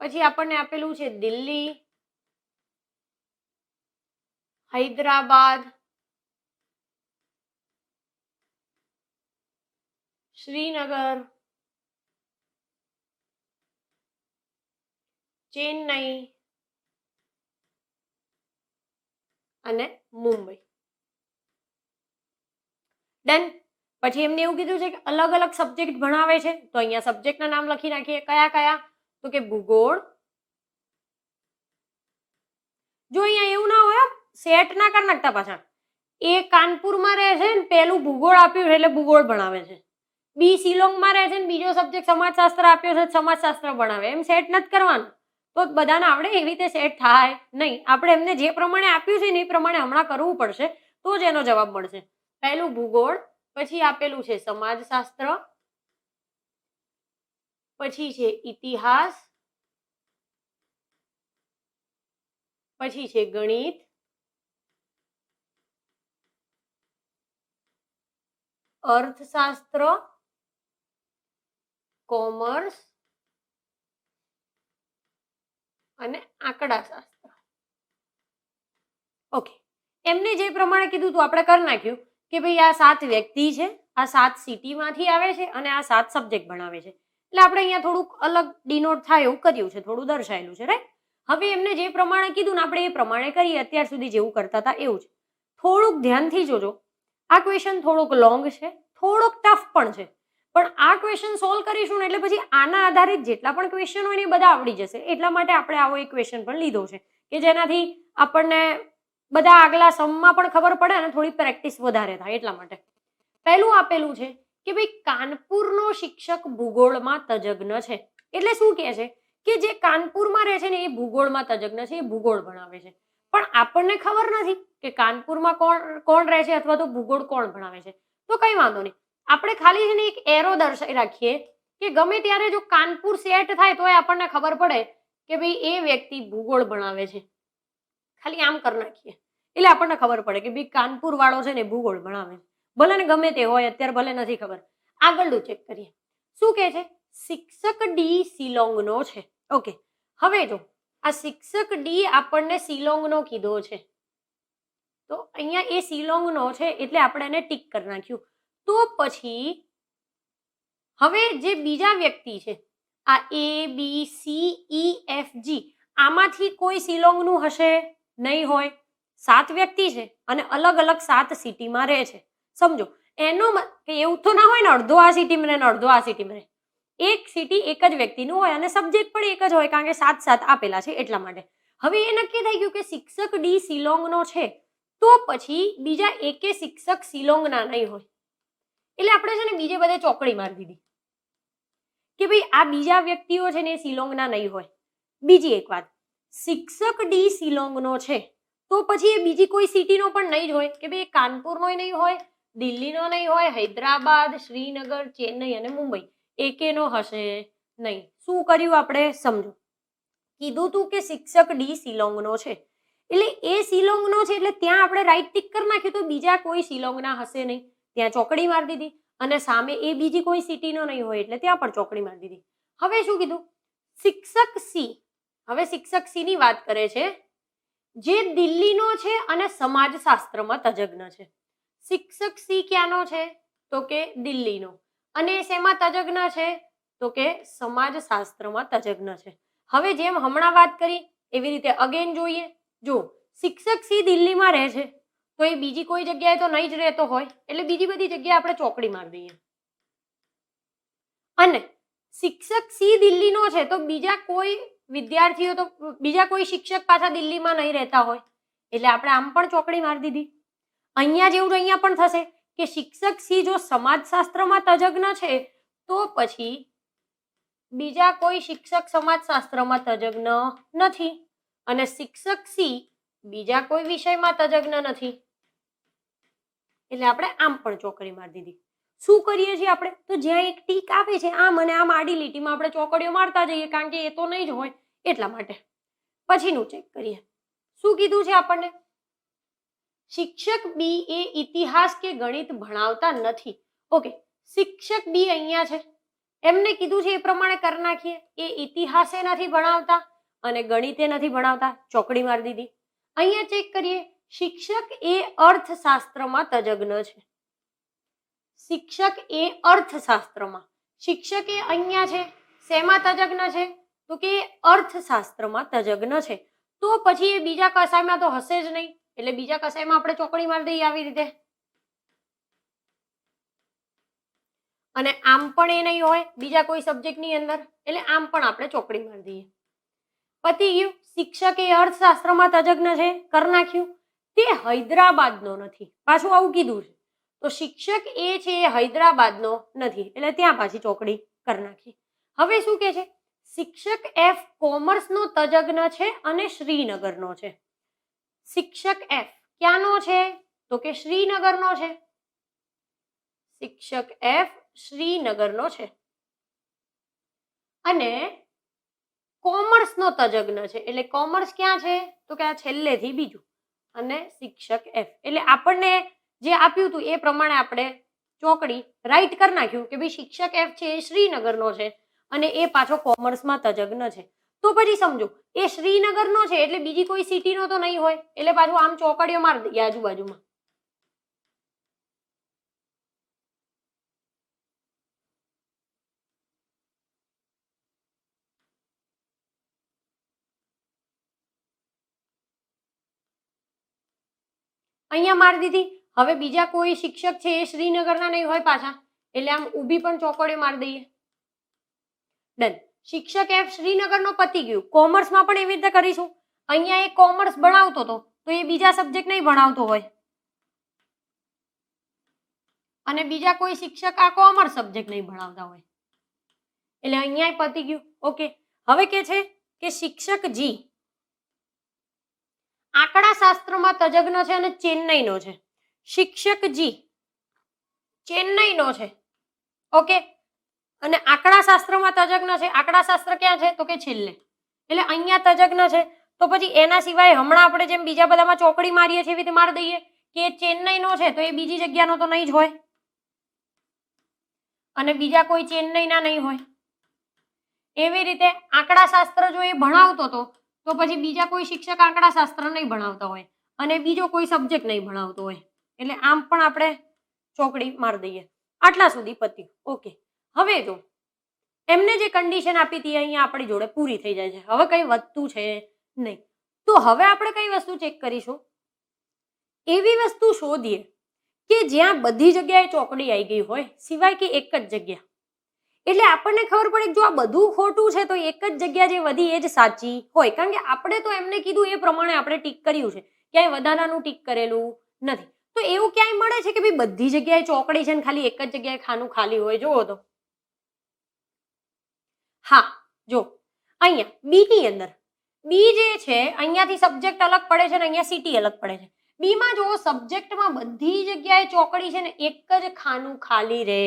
પછી આપણને આપેલું છે દિલ્હી, હૈદરાબાદ, શ્રીનગર, ચેન્નઈ અને મુંબઈ. ડન. પછી એમને એવું કીધું છે કે અલગ અલગ સબ્જેક્ટ ભણાવે છે, તો અહીંયા સબ્જેક્ટના નામ લખી નાખીએ. કયા કયા? તો કે ભૂગોળ. જો અહીંયા એવું ના હોય, સેટ ના કરી નાખતા પાછા. એ કાનપુરમાં રહે છે ને પેલું ભૂગોળ આપ્યું એટલે ભૂગોળ ભણાવે છે. બી શિલોંગમાં રહે છે ને બીજો સબ્જેક્ટ સમાજશાસ્ત્ર આપ્યો છે, સમાજશાસ્ત્ર ભણાવે. એમ સેટ નથી કરવાનું. તો બધાને આવડે એવી રીતે સેટ થાય નહીં. આપણે એમને જે પ્રમાણે આપ્યું છે ને એ પ્રમાણે હમણાં કરવું પડશે, તો જ એનો જવાબ મળશે. પહેલું ભૂગોળ, પછી આપેલું છે સમાજશાસ્ત્ર, પછી છે ઇતિહાસ, પછી છે ગણિત, અર્થશાસ્ત્ર, કોમર્સ અને આંકડાશાસ્ત્ર. ઓકે. એમને જે પ્રમાણે કીધું હતું આપણે કરી નાખ્યું કે ભાઈ આ 7 વ્યક્તિ છે, આ 7 સિટીમાંથી આવે છે અને આ 7 સબ્જેક્ટ ભણાવે છે. એટલે આપણે અહીંયા થોડુંક અલગ ડિનોટ થાય એવું કર્યું છે, થોડું દર્શાયેલું છે, રાઈટ. હવે એમને જે પ્રમાણે કીધું ને આપણે એ પ્રમાણે કરીએ. અત્યાર સુધી જેવું કરતા હતા એવું જ. થોડુંક ધ્યાનથી જોજો. આ ક્વેશ્ચન થોડોક લોંગ છે, થોડોક ટફ પણ છે, પણ આ ક્વેશ્ચન સોલ્વ કરીશું ને એટલે પછી આના આધારિત જેટલા પણ ક્વેશ્ચન હોય ને એ બધા આવડી જશે. એટલા માટે આપણે આવો એક ક્વેશ્ચન પણ લીધો છે કે જેનાથી આપણને બધા આગલા સમમાં પણ ખબર પડે અને થોડી પ્રેક્ટિસ વધારે થાય. એટલા માટે પહેલું આપેલું છે કે ભાઈ કાનપુરનો શિક્ષક ભૂગોળમાં તજજ્ઞ છે. એટલે શું કહે છે કે જે કાનપુરમાં રહે છે ને એ ભૂગોળમાં તજજ્ઞ છે, એ ભૂગોળ ભણાવે છે. પણ આપણને ખબર નથી કે કાનપુરમાં કોણ રહે છે અથવા તો ભૂગોળ કોણ ભણાવે છે. તો કઈ વાંધો નહીં, આપણે ખાલી છે ને એક એરો દર્શાવી રાખીએ કે ગમે ત્યારે જો કાનપુર સેટ થાય તો આપણને ખબર પડે કે ભાઈ એ વ્યક્તિ ભૂગોળ ભણાવે છે. ખાલી આમ કરી નાખીએ એટલે આપણને ખબર પડે કે ભાઈ કાનપુર વાળો છે ને ભૂગોળ ભણાવે છે. ભલે ને ગમે તે હોય, અત્યારે ભલે નથી ખબર. આગળનું ચેક કરીએ. શું કહે છે? શિક્ષક ડી શિલોંગનો છે. ઓકે. હવે જો આ શિક્ષક ડી આપણને શિલોંગનો કીધો છે, તો અહીંયા એ શિલોંગનો છે એટલે આપણે એને ટીક કરી નાખ્યું. તો પછી હવે જે બીજા વ્યક્તિ છે આ એ, બી, સી, ઈ, એફ, જી, આમાંથી કોઈ શિલોંગનું હશે નહીં હોય. 7 વ્યક્તિ છે અને અલગ અલગ 7 સિટીમાં રહે છે. સમજો એનો એવું તો ના હોય ને અડધો આ સિટીમાં રહે ને અડધો આ સિટીમાં રહે. એક સિટી એક જ વ્યક્તિનું હોય અને સબ્જેક્ટ પણ એક જ હોય, કારણ કે 7 આપેલા છે એટલા માટે. હવે એ નક્કી થઈ ગયું કે શિક્ષક ડી શિલોંગનો છે, તો પછી બીજા એકે શિક્ષક શિલોંગના નહીં હોય. એટલે આપણે છે ને બીજે બધે ચોકડી મારી દીધી કે ભાઈ આ બીજા વ્યક્તિઓ છે ને એ શિલોંગના નહીં હોય. બીજી એક વાત, શિક્ષક ડી શિલોંગનો છે તો પછી એ બીજી કોઈ સિટીનો પણ નહીં જ હોય કે ભાઈ કાનપુરનો નહીં હોય, દિલ્હીનો નહીં હોય, હૈદરાબાદ, શ્રીનગર, ચેન્નઈ અને મુંબઈ એકેનો હશે નહીં. શું કર્યું આપણે સમજો. કીધું તું કે શિક્ષક ડી શિલોંગનો છે, એટલે એ શિલોંગનો છે એટલે ત્યાં આપણે રાઈટ ટિક કરી નાખ્યું તો બીજા કોઈ શિલોંગના હશે નહીં, ત્યાં ચોકડી મારી દીધી. અને સામે એ બીજી કોઈ સિટીનો નહીં હોય એટલે ત્યાં પણ ચોકડી મારી દીધી. હવે શું કીધું, શિક્ષક સી, હવે શિક્ષક સી ની વાત કરે છે જે દિલ્હીનો છે અને સમાજશાસ્ત્રમાં તજજ્ઞ છે. શિક્ષક સી ક્યાંનો છે તો કે દિલ્હીનો, અને શેમાં તજજ્ઞ છે તો કે સમાજશાસ્ત્રમાં તજજ્ઞ છે. હવે જેમ હમણાં વાત કરી એવી રીતે અગેન જોઈએ. જો શિક્ષક સી દિલ્હીમાં રહે છે તો એ બીજી કોઈ જગ્યાએ તો નહીં જ રહેતો હોય, એટલે બીજી બધી જગ્યાએ આપણે ચોકડી મારી દઈએ. અને શિક્ષક સી દિલ્હીનો છે તો બીજા કોઈ વિદ્યાર્થીઓ તો બીજા કોઈ શિક્ષક પાછા દિલ્હીમાં નહીં રહેતા હોય, એટલે આપણે આમ પણ ચોકડી મારી દીધી. અહીંયા જેવું જ અહીંયા પણ થશે કે શિક્ષક સી જો સમાજશાસ્ત્રમાં તજજ્ઞ છે તો પછી બીજા કોઈ શિક્ષક સમાજશાસ્ત્રમાં તજજ્ઞ નથી, અને શિક્ષક સી બીજા કોઈ વિષયમાં તજજ્ઞ નથી, એટલે આપણે આમ પણ ચોકડી મારી દીધી. શું કરીએ છીએ આપણે તો જ્યાં એક ટીક આપે છે આમ અને આમ આડી લીટીમાં આપણે ચોકડીઓ મારતા જઈએ, કારણ કે એ તો નહીં જ હોય એટલા માટે. પછીનું ચેક કરીએ. શું કીધું છે આપણને, શિક્ષક બી એ ઇતિહાસ કે ગણિત ભણાવતા નથી. ઓકે, શિક્ષક બી અહીંયા છે, એમને કીધું છે એ પ્રમાણે કરી નાખીએ. એ ઇતિહાસે નથી ભણાવતા અને ગણિતે નથી ભણાવતા, ચોકડી મારી દીધી. અહીંયા ચેક કરીએ, શિક્ષક એ અર્થશાસ્ત્રમાં તજજ્ઞ છે. શિક્ષક એ અર્થશાસ્ત્રમાં, શિક્ષક એ અહીંયા છે, શેમાં તજજ્ઞ છે તો કે અર્થશાસ્ત્રમાં તજજ્ઞ છે, તો પછી એ બીજા કશાયમાં તો હશે જ નહીં, એટલે બીજા કશાયમાં આપણે ચોકડી મારી દઈએ આવી રીતે. અને આમ પણ એ નહીં હોય બીજા કોઈ સબ્જેક્ટની અંદર, એટલે આમ પણ આપણે ચોકડી મારી દઈએ. પતી ગયું. શિક્ષક એ અર્થશાસ્ત્રમાં તજજ્ઞ છે, કરી નાખ્યું. તે હૈદરાબાદનો નથી, પાછું આવું કીધું છે, તો શિક્ષક એ છે એ હૈદરાબાદનો નથી, એટલે ત્યાં પાછી ચોકડી કરી નાખી. હવે શું કે છે, શિક્ષક એફ કોમર્સનો તજજ્ઞ છે અને શ્રીનગરનો છે. શિક્ષક એફ ક્યાંનો છે તો કે શ્રીનગરનો છે. શિક્ષક એફ શ્રીનગરનો છે અને કોમર્સનો તજજ્ઞ છે, એટલે કોમર્સ ક્યાં છે તો કે આ છેલ્લેથી બીજું, અને શિક્ષક એફ, એટલે આપણને જે આપ્યું હતું એ પ્રમાણે આપણે ચોકડી રાઈટ કરી નાખ્યું કે ભાઈ શિક્ષક એફ છે એ શ્રીનગરનો છે અને એ પાછો કોમર્સમાં તજજ્ઞ છે. તો પછી સમજો એ શ્રીનગરનો છે એટલે બીજી કોઈ સિટીનો તો નહીં હોય, એટલે પાછું આમ ચોકડીઓ મારી દઈએ આજુબાજુમાં. અહીંયા મારી દીધી. હવે બીજા કોઈ શિક્ષક છે એ શ્રીનગરના નહીં હોય પાછા, એટલે આમ ઊભી પણ ચોકડીઓ મારી દઈએ. ડન. શિક્ષક એફ શ્રીનગરનો પતી ગયું. કોમર્સમાં પણ એવી રીતે કરીશું. અહીંયા એ કોમર્સ ભણાવતો હતો તો એ બીજા સબ્જેક્ટ નહીં ભણાવતો હોય, અને બીજા કોઈ શિક્ષક આ કોમર્સ સબ્જેક્ટ નહીં ભણાવતા હોય, એટલે અહીંયા પતી ગયું. ઓકે, હવે કે છે કે શિક્ષક જી આંકડાશાસ્ત્રમાં તજજ્ઞ છે અને ચેન્નઈનો છે. શિક્ષક જી ચેન્નઈનો છે, ઓકે, અને આંકડાશાસ્ત્રમાં તજજ્ઞ છે. આંકડાશાસ્ત્ર ક્યાં છે તો કે છેલ્લે, એટલે અહીંયા તજજ્ઞ છે. તો પછી એના સિવાય હમણાં આપણે જેમ બીજા બધામાં ચોકડી મારીએ છીએ એવી રીતે મારી દઈએ કે ચેન્નઈનો છે તો એ બીજી જગ્યાનો તો નહીં જ હોય, અને બીજા કોઈ ચેન્નઈના નહીં હોય. એવી રીતે આંકડાશાસ્ત્ર જો એ ભણાવતો હતો તો પછી બીજા કોઈ શિક્ષક આંકડાશાસ્ત્ર નહીં ભણાવતા હોય અને બીજો કોઈ સબ્જેક્ટ નહીં ભણાવતો હોય, એટલે આમ પણ આપણે ચોકડી મારી દઈએ. આટલા સુધી પત્યું. ઓકે, હવે જો એમને જે કન્ડિશન આપી હતી અહીંયા આપણી જોડે પૂરી થઈ જાય છે, હવે કઈ વધતું છે નહીં. તો હવે આપણે કઈ વસ્તુ ચેક કરીશું, એવી વસ્તુ શોધીએ કે જ્યાં બધી જગ્યાએ ચોકડી આવી ગઈ હોય સિવાય કે એક જ જગ્યા, એટલે આપણને ખબર પડે કે જો આ બધું ખોટું છે તો એક જ જગ્યા જે વધી એ જ સાચી હોય, કારણ કે આપણે તો એમને કીધું એ પ્રમાણે આપણે ટીક કર્યું છે, ક્યાંય વધારાનું ટીક કરેલું નથી. તો એવું ક્યાંય મળે છે કે ભાઈ બધી જગ્યાએ ચોકડી છે ને ખાલી એક જ જગ્યાએ ખાનું ખાલી હોય? જુઓ તો હા, જો અહીંયા બી ની અંદર બી જે છે અહીંયાથી સબ્જેક્ટ અલગ પડે છે ને અહીંયા સિટી અલગ પડે છે. બીમાં જો સબ્જેક્ટમાં બધી જગ્યાએ ચોકડી છે ને એક જ ખાનું ખાલી રહે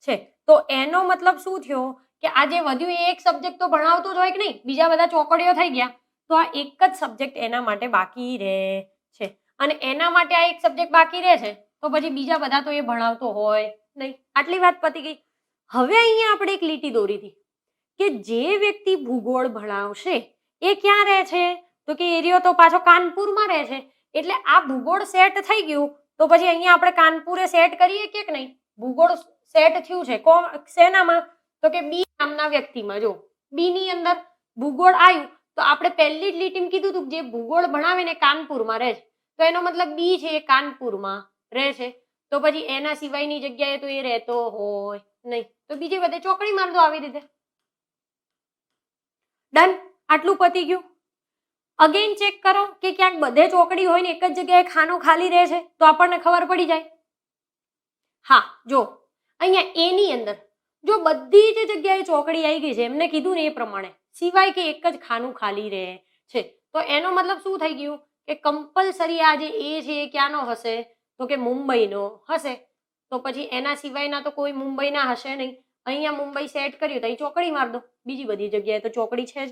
છે, તો એનો મતલબ શું થયો કે આ જે વધ્યું એ એક સબ્જેક્ટ તો ભણાવતો જ હોય કે નહીં, બીજા બધા ચોકડીઓ થઈ ગયા, તો આ એક જ સબ્જેક્ટ એના માટે બાકી રહે છે, અને એના માટે આ એક સબ્જેક્ટ બાકી રહે છે તો પછી બીજા બધા તો એ ભણાવતો હોય નહીં. આટલી વાત પતી ગઈ. હવે અહીંયા આપણે એક લીટી દોરી હતી કે જે વ્યક્તિ ભૂગોળ ભણાવશે એ ક્યાં રહે છે, તો કે એરિયો તો પાછો કાનપુરમાં રહે છે, એટલે આ ભૂગોળ સેટ થઈ ગયું. તો પછી અહીંયા આપણે કાનપુરે સેટ કરીએ કે નહીં? ભૂગોળ સેટ થયું છે શેનામાં? તો કે બી નામના વ્યક્તિમાં. જો બી ની અંદર ભૂગોળ આવ્યું તો આપણે પહેલી જ લીટીમાં કીધું હતું જે ભૂગોળ ભણાવે ને કાનપુરમાં રહે છે, તો એનો મતલબ બી છે એ કાનપુરમાં રહે છે, તો પછી એના સિવાયની જગ્યાએ તો એ રહેતો હોય નહીં, તો બીજી બધે ચોકડી માર દો આવી રીતે. ડન, આટલું પતી ગયું. અગેન ચેક કરો કે ક્યાંક બધે ચોકડી હોય ને એક જ જગ્યાએ ખાનું ખાલી રહે છે તો આપણને ખબર પડી જાય. હા, જો અહીંયા એ ની અંદર જો બધી જ જગ્યાએ ચોકડી આવી ગઈ છે એમને કીધું ને એ પ્રમાણે, સિવાય કે એક જ ખાનું ખાલી રહે છે, તો એનો મતલબ શું થઈ ગયું કે કમ્પલસરી આ જે એ છે એ ક્યાંનો હશે? તો કે મુંબઈનો હશે. તો પછી એના સિવાયના તો કોઈ મુંબઈના હશે નહીં. અહીંયા મુંબઈ સેટ કર્યું તો અહીં ચોકડી માર દો, બીજી બધી જગ્યાએ તો ચોકડી છે જ.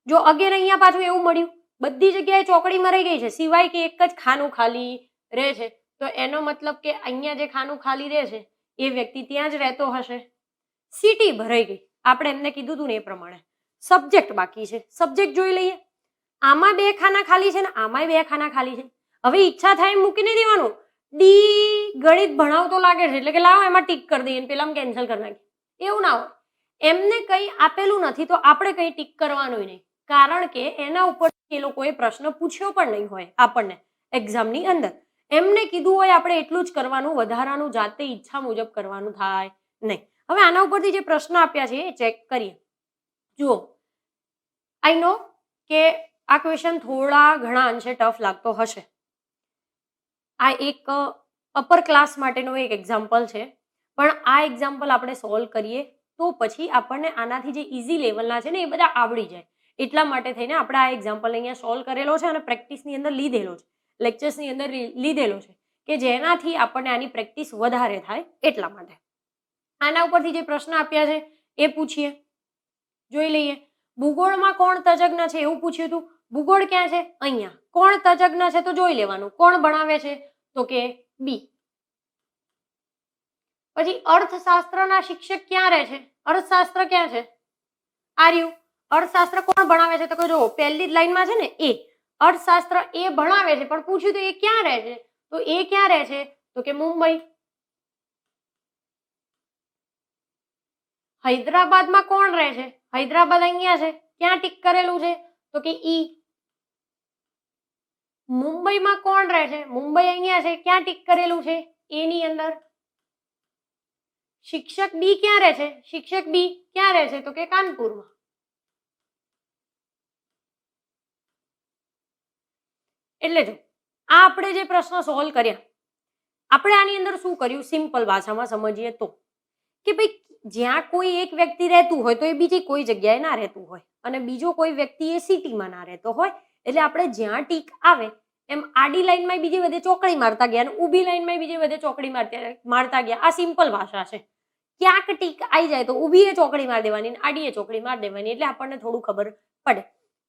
જો અગેન અહીંયા પાછું એવું મળ્યું બધી જગ્યાએ ચોકડી મરાઈ ગઈ છે સિવાય કે એક જ ખાનું ખાલી રહે છે, તો એનો મતલબ કે અહીંયા જે ખાનું ખાલી રહે છે એ વ્યક્તિ ત્યાં જ રહેતો હશે. સિટી ભરાઈ ગઈ, આપણે એમને કીધું હતું ને એ પ્રમાણે. સબ્જેક્ટ બાકી છે, સબ્જેક્ટ જોઈ લઈએ. આમાં 2 ખાના ખાલી છે ને આમાંય 2 ખાના ખાલી છે. હવે ઈચ્છા થાય એમ મૂકી નહીં દેવાનું. ડી ગણિત ભણાવતો લાગે છે એટલે કે લાવો એમાં ટીક કરી દઈએ, પેલામાં કેન્સલ કરી નાખીએ, એવું ના હોય. એમને કંઈ આપેલું નથી તો આપણે કંઈ ટીક કરવાનું નહીં, કારણ કે એના ઉપર એ લોકોએ પ્રશ્ન પૂછ્યો પણ નહીં હોય આપણને એક્ઝામની અંદર. એમને કીધું હોય આપણે એટલું જ કરવાનું, વધારાનું જાતે ઈચ્છા મુજબ કરવાનું થાય નહીં. હવે આના ઉપરથી જે પ્રશ્ન આપ્યા છે એ ચેક કરીએ. જુઓ, આઈ નો કે આ ક્વેશ્ચન થોડા ઘણા અંશે ટફ લાગતો હશે. આ એક અપર ક્લાસ માટેનો એક એક્ઝામ્પલ છે, પણ આ એક્ઝામ્પલ આપણે સોલ્વ કરીએ તો પછી આપણને આનાથી જે ઇઝી લેવલના છે ને એ બધા આવડી જાય. એટલા માટે થઈને આપણે આ એક્ઝામ્પલ અહીંયા સોલ્વ કરેલો છે અને પ્રેક્ટિસની અંદર લીધેલો છે, લેક્ચર્સની અંદર લીધેલો છે, કે જેનાથી આપણને આની પ્રેક્ટિસ વધારે થાય એટલા માટે. આના ઉપરથી જે પ્રશ્ન આપ્યા છે એ પૂછીએ, જોઈ લઈએ. ભૂગોળમાં કોણ તજજ્ઞ છે એવું પૂછ્યું હતું. ભૂગોળ ક્યાં છે? અહીંયા. કોણ તજજ્ઞ છે તો જોઈ લેવાનું. કોણ ભણાવે છે? તો કે બી. પછી અર્થશાસ્ત્રના શિક્ષક ક્યાં રહે છે? અર્થશાસ્ત્ર ક્યાં છે? આર્યું. અર્થશાસ્ત્ર કોણ ભણાવે છે? તો કે જો પહેલી જ લાઈનમાં છે ને એ. અર્થશાસ્ત્ર એ ભણાવે છે, પણ પૂછ્યું તો એ ક્યાં રહે છે? તો એ ક્યાં રહે છે? તો કે મુંબઈ. હૈદરાબાદમાં કોણ રહે છે? હૈદરાબાદ અહીંયા છે, ક્યાં ટીક કરેલું છે? તો કે ઈ. મુંબઈમાં કોણ રહે છે? મુંબઈ અહીંયા છે, ક્યાં ટીક કરેલું છે? એ ની અંદર. શિક્ષક બી ક્યાં રહે છે? શિક્ષક બી ક્યાં રહે છે? તો કે કાનપુરમાં. એટલે જો આ આપણે જે પ્રશ્ન સોલ્વ કર્યા, આપણે આની અંદર શું કર્યું સિમ્પલ ભાષામાં સમજીએ તો કે ભાઈ જ્યાં કોઈ એક વ્યક્તિ રહેતું હોય તો એ બીજી કોઈ જગ્યાએ ના રહેતું હોય, અને બીજો કોઈ વ્યક્તિ એ સિટીમાં ના રહેતો હોય, એટલે આપણે જ્યાં ટીક આવે એમ આડી લાઈનમાં બીજી બધે ચોકડી મારતા ગયા અને ઊભી લાઈનમાં બીજી બધે ચોકડી મારતા ગયા. આ સિમ્પલ ભાષા છે. ક્યાંક ટીક આવી જાય તો ઊભી એ ચોકડી મારી દેવાની, આડી એ ચોકડી મારી દેવાની, એટલે આપણને થોડું ખબર પડે.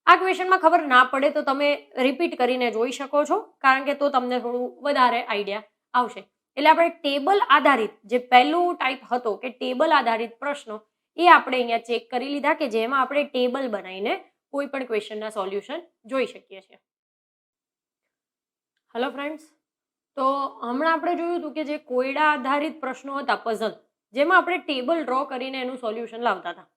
આ ક્વેશ્ચનમાં ખબર ના પડે તો તમે રિપીટ કરીને જોઈ શકો છો, કારણ કે તો તમને થોડું વધારે આઈડિયા આવશે. એટલે આપણે ટેબલ આધારિત જે પહેલું ટાઈપ હતો કે ટેબલ આધારિત પ્રશ્નો એ આપણે અહીંયા ચેક કરી લીધા, કે જેમાં આપણે ટેબલ બનાવીને કોઈ પણ ક્વેશ્ચનના સોલ્યુશન જોઈ શકીએ છીએ. હેલો ફ્રેન્ડ્સ, તો હમણાં આપણે જોયું હતું કે જે કોયડા આધારિત પ્રશ્નો હતા પઝલ, જેમાં આપણે ટેબલ ડ્રો કરીને એનું સોલ્યુશન લાવતા હતા,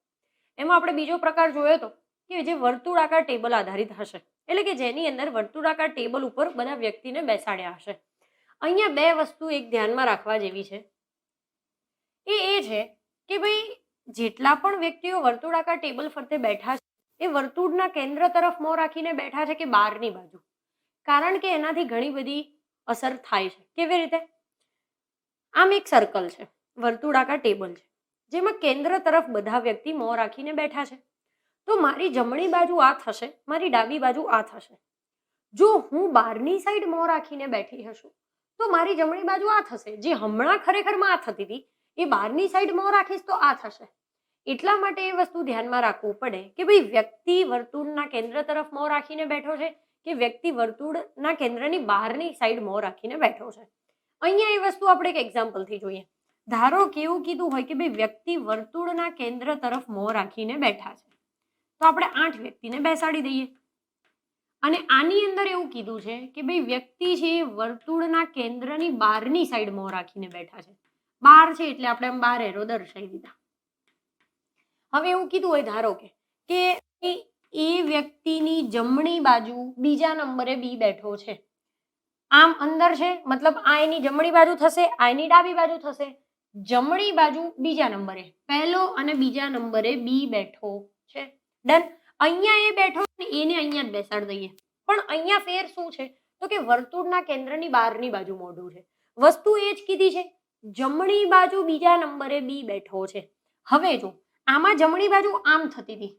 એમાં આપણે બીજો પ્રકાર જોયો હતો કે જે વર્તુળાકાર ટેબલ આધારિત હશે, એટલે કે જેની અંદર વર્તુળાકાર ટેબલ ઉપર બધા વ્યક્તિને બેસાડ્યા હશે. અહીંયા 2 વસ્તુ એક ધ્યાનમાં રાખવા જેવી છે. એ છે કે ભાઈ જેટલા પણ વ્યક્તિઓ વર્તુળાકાર ટેબલ ફરતે બેઠા છે એ વર્તુળના કેન્દ્ર તરફ મોં રાખીને બેઠા છે કે બહારની બાજુ? કારણ કે એનાથી ઘણી બધી અસર થાય છે. કેવી રીતે? આમ એક સર્કલ છે, વર્તુળાકાર ટેબલ છે, જેમાં કેન્દ્ર તરફ બધા વ્યક્તિ મોં રાખીને બેઠા છે. તો મારી જમણી બાજુ આ થશે, મારી ડાબી બાજુ આ થશે. જો હું બહારની સાઈડ મોં રાખીને બેઠી હશું તો મારી જમણી બાજુ આ થશે, જે હમણાં ખરેખરમાં આ થતી હતી એ બહારની સાઈડ મોં રાખીશ તો આ થશે. એટલા માટે એ વસ્તુ ધ્યાનમાં રાખવું પડે કે ભાઈ વ્યક્તિ વર્તુળના કેન્દ્ર તરફ મોં રાખીને બેઠો છે કે વ્યક્તિ વર્તુળના કેન્દ્રની બહારની સાઈડ મોં રાખીને બેઠો છે. અહીંયા એ વસ્તુ આપણે એક એક્ઝામ્પલથી જોઈએ. ધારો કે એવું કીધું હોય કે ભાઈ વ્યક્તિ વર્તુળના કેન્દ્ર તરફ મોં રાખીને બેઠા છે, તો આપણે 8 વ્યક્તિને બેસાડી દઈએ. અને આની અંદર એવું કીધું છે કે ભાઈ વ્યક્તિ છે વર્તુળના કેન્દ્રની બહારની સાઈડ મોં રાખીને બેઠા છે. બહાર છે એટલે આપણે આમ બાર એરો દર્શાવી દીધા. હવે એવું કીધું હોય ધારો કે એ વ્યક્તિની જમણી બાજુ બીજા નંબરે બી બેઠો છે. આમ અંદર છે મતલબ આ એની જમણી બાજુ થશે, આ એની ડાબી બાજુ થશે. જમણી બાજુ બીજા નંબરે પહેલો અને બીજા નંબરે બી બેઠો છે. ડન. અહીંયા એ બેઠો ને એને અહીંયા જ બેસાડી દઈએ. પણ અહીંયા ફેર શું છે તો કે વર્તુળના કેન્દ્રની બહારની બાજુ મોઢું છે. વસ્તુ એ જ કીધી છે, જમણી બાજુ બીજા નંબરે બી બેઠો છે. હવે જો આમાં જમણી બાજુ આમ થતી હતી,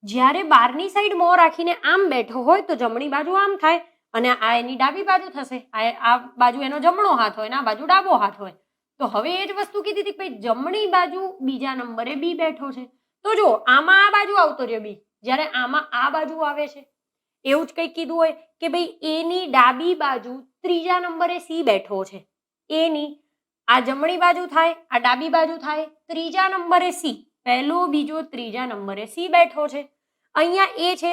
જ્યારે બહારની સાઈડ મોં રાખીને આમ બેઠો હોય તો જમણી બાજુ આમ થાય અને આ એની ડાબી બાજુ થશે. આ બાજુ એનો જમણો હાથ હોય ને આ બાજુ ડાબો હાથ હોય. તો હવે એ જ વસ્તુ કીધી હતી કે જમણી બાજુ બીજા નંબરે બી બેઠો છે. તો જો આમાં આ બાજુ આવતો રહ્યો બી, જ્યારે આમાં આ બાજુ આવે છે. એવું જ કંઈક કીધું હોય કે ભાઈ એની ડાબી બાજુ ત્રીજા નંબરે સી બેઠો છે. એની આ જમણી બાજુ થાય, આ ડાબી બાજુ થાય, ત્રીજા નંબરે સી, પહેલો બીજો ત્રીજા નંબરે સી બેઠો છે. અહીંયા એ છે,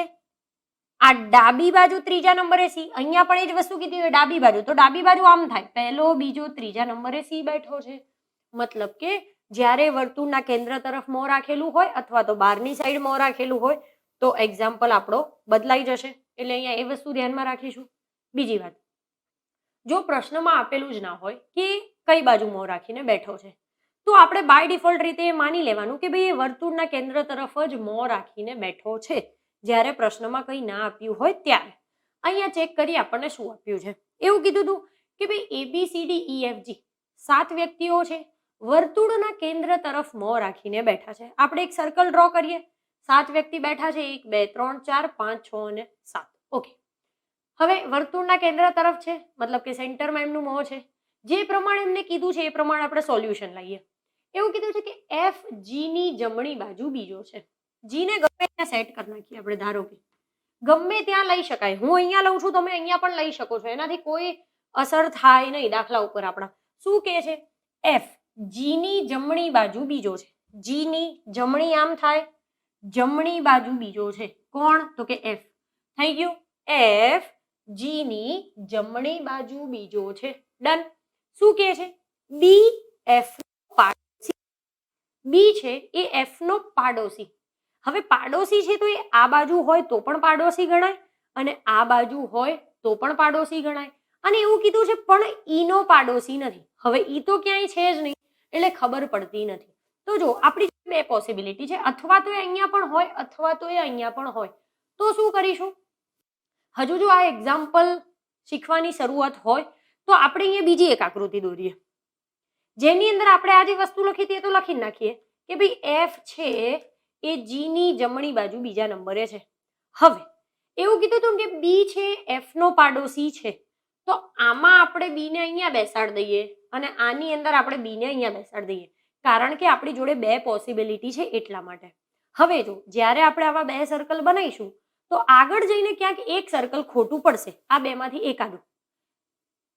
આ ડાબી બાજુ ત્રીજા નંબરે સી, અહીંયા પણ એ જ વસ્તુ કીધી હોય ડાબી બાજુ, તો ડાબી બાજુ આમ થાય, પહેલો બીજો ત્રીજા નંબરે સી બેઠો છે. મતલબ કે જ્યારે વર્તુળના કેન્દ્ર તરફ મોં રાખેલું હોય અથવા તો બહારની સાઈડ મોં રાખેલું હોય તો એક્ઝામ્પલ આપણો બદલાઈ જશે. એટલે અહીંયા એ વસ્તુ ધ્યાનમાં રાખીશું. બીજી વાત, જો પ્રશ્નમાં આપેલું જ ના હોય કે કઈ બાજુ મોં રાખીને બેઠો છે તો આપણે બાય ડિફોલ્ટ રીતે માની લેવાનું કે ભાઈ એ વર્તુળના કેન્દ્ર તરફ જ મોં રાખીને બેઠો છે. જ્યારે પ્રશ્નમાં કંઈ ના આપ્યું હોય ત્યારે અહીંયા ચેક કરી આપણને શું આપ્યું છે. એવું કીધું હતું કે ભાઈ ABCDEFG 7 વ્યક્તિઓ છે, વર્તુળના કેન્દ્ર તરફ મોં રાખીને બેઠા છે. આપણે એક સર્કલ ડ્રો કરીએ. 7 વ્યક્તિ બેઠા છે, 1 2 3 4 5 6 અને 7. ઓકે, હવે વર્તુળના કેન્દ્ર તરફ છે મતલબ કે સેન્ટરમાં એમનું મોં છે. જે પ્રમાણે એમને કીધું છે એ પ્રમાણે આપણે સોલ્યુશન લાવીએ. એવું કીધું છે કે FG ની જમણી બાજુ બીજો છે. G ને ગમે ત્યાં સેટ કરી નાખીએ આપણે. ધારો કે ગમે ત્યાં લઈ શકાય, હું અહીંયા લઉં છું, તમે અહીંયા પણ લઈ શકો છો, એનાથી કોઈ અસર થાય નહીં. દાખલા ઉપર આપણા શું કહે છે, FG ની જમણી બાજુ બીજો છે. G ની જમણી આમ થાય, જમણી બાજુ બીજો છે. કોણ? તો કે F. થઈ ગયું. FG ની જમણી બાજુ બીજો છે. ડન. શું કહે છે? BF બી છે એ F નો પાડોશી. હવે પાડોશી છે તો એ આ બાજુ હોય તો પણ પાડોશી ગણાય અને આ બાજુ હોય તો પણ પાડોશી ગણાય. અને એવું કીધું છે પણ ઈ નો પાડોશી નથી. હવે ઈ તો ક્યાંય છે જ નહીં એટલે ખબર પડતી નથી. તો જો આપણી બે પોસિબિલિટી છે, અથવા તો એ અહીંયા પણ હોય અથવા તો એ અહીંયા પણ હોય. તો શું કરીશું? હજુ જો આ એક્ઝામ્પલ શીખવાની શરૂઆત હોય તો આપણે અહીંયા બીજી એક આકૃતિ દોરીએ, જેની અંદર આપણે આ જે વસ્તુ લખી હતી એ તો લખી નાખીએ કે ભાઈ F છે એ G ની જમણી બાજુ બીજા નંબરે છે. હવે એવું કીધું હતું કે B છે F નો પાડોશી છે, તો આમાં આપણે B ને અહીંયા બેસાડી દઈએ અને આની અંદર આપણે B ને અહીંયા બેસાડી દઈએ, કારણ કે આપણી જોડે બે પોસિબિલિટી છે એટલા માટે. હવે જો જ્યારે આપણે આવા બે સર્કલ બનાવીશું તો આગળ જઈને ક્યાંક એક સર્કલ ખોટું પડશે, આ બેમાંથી એકાદું.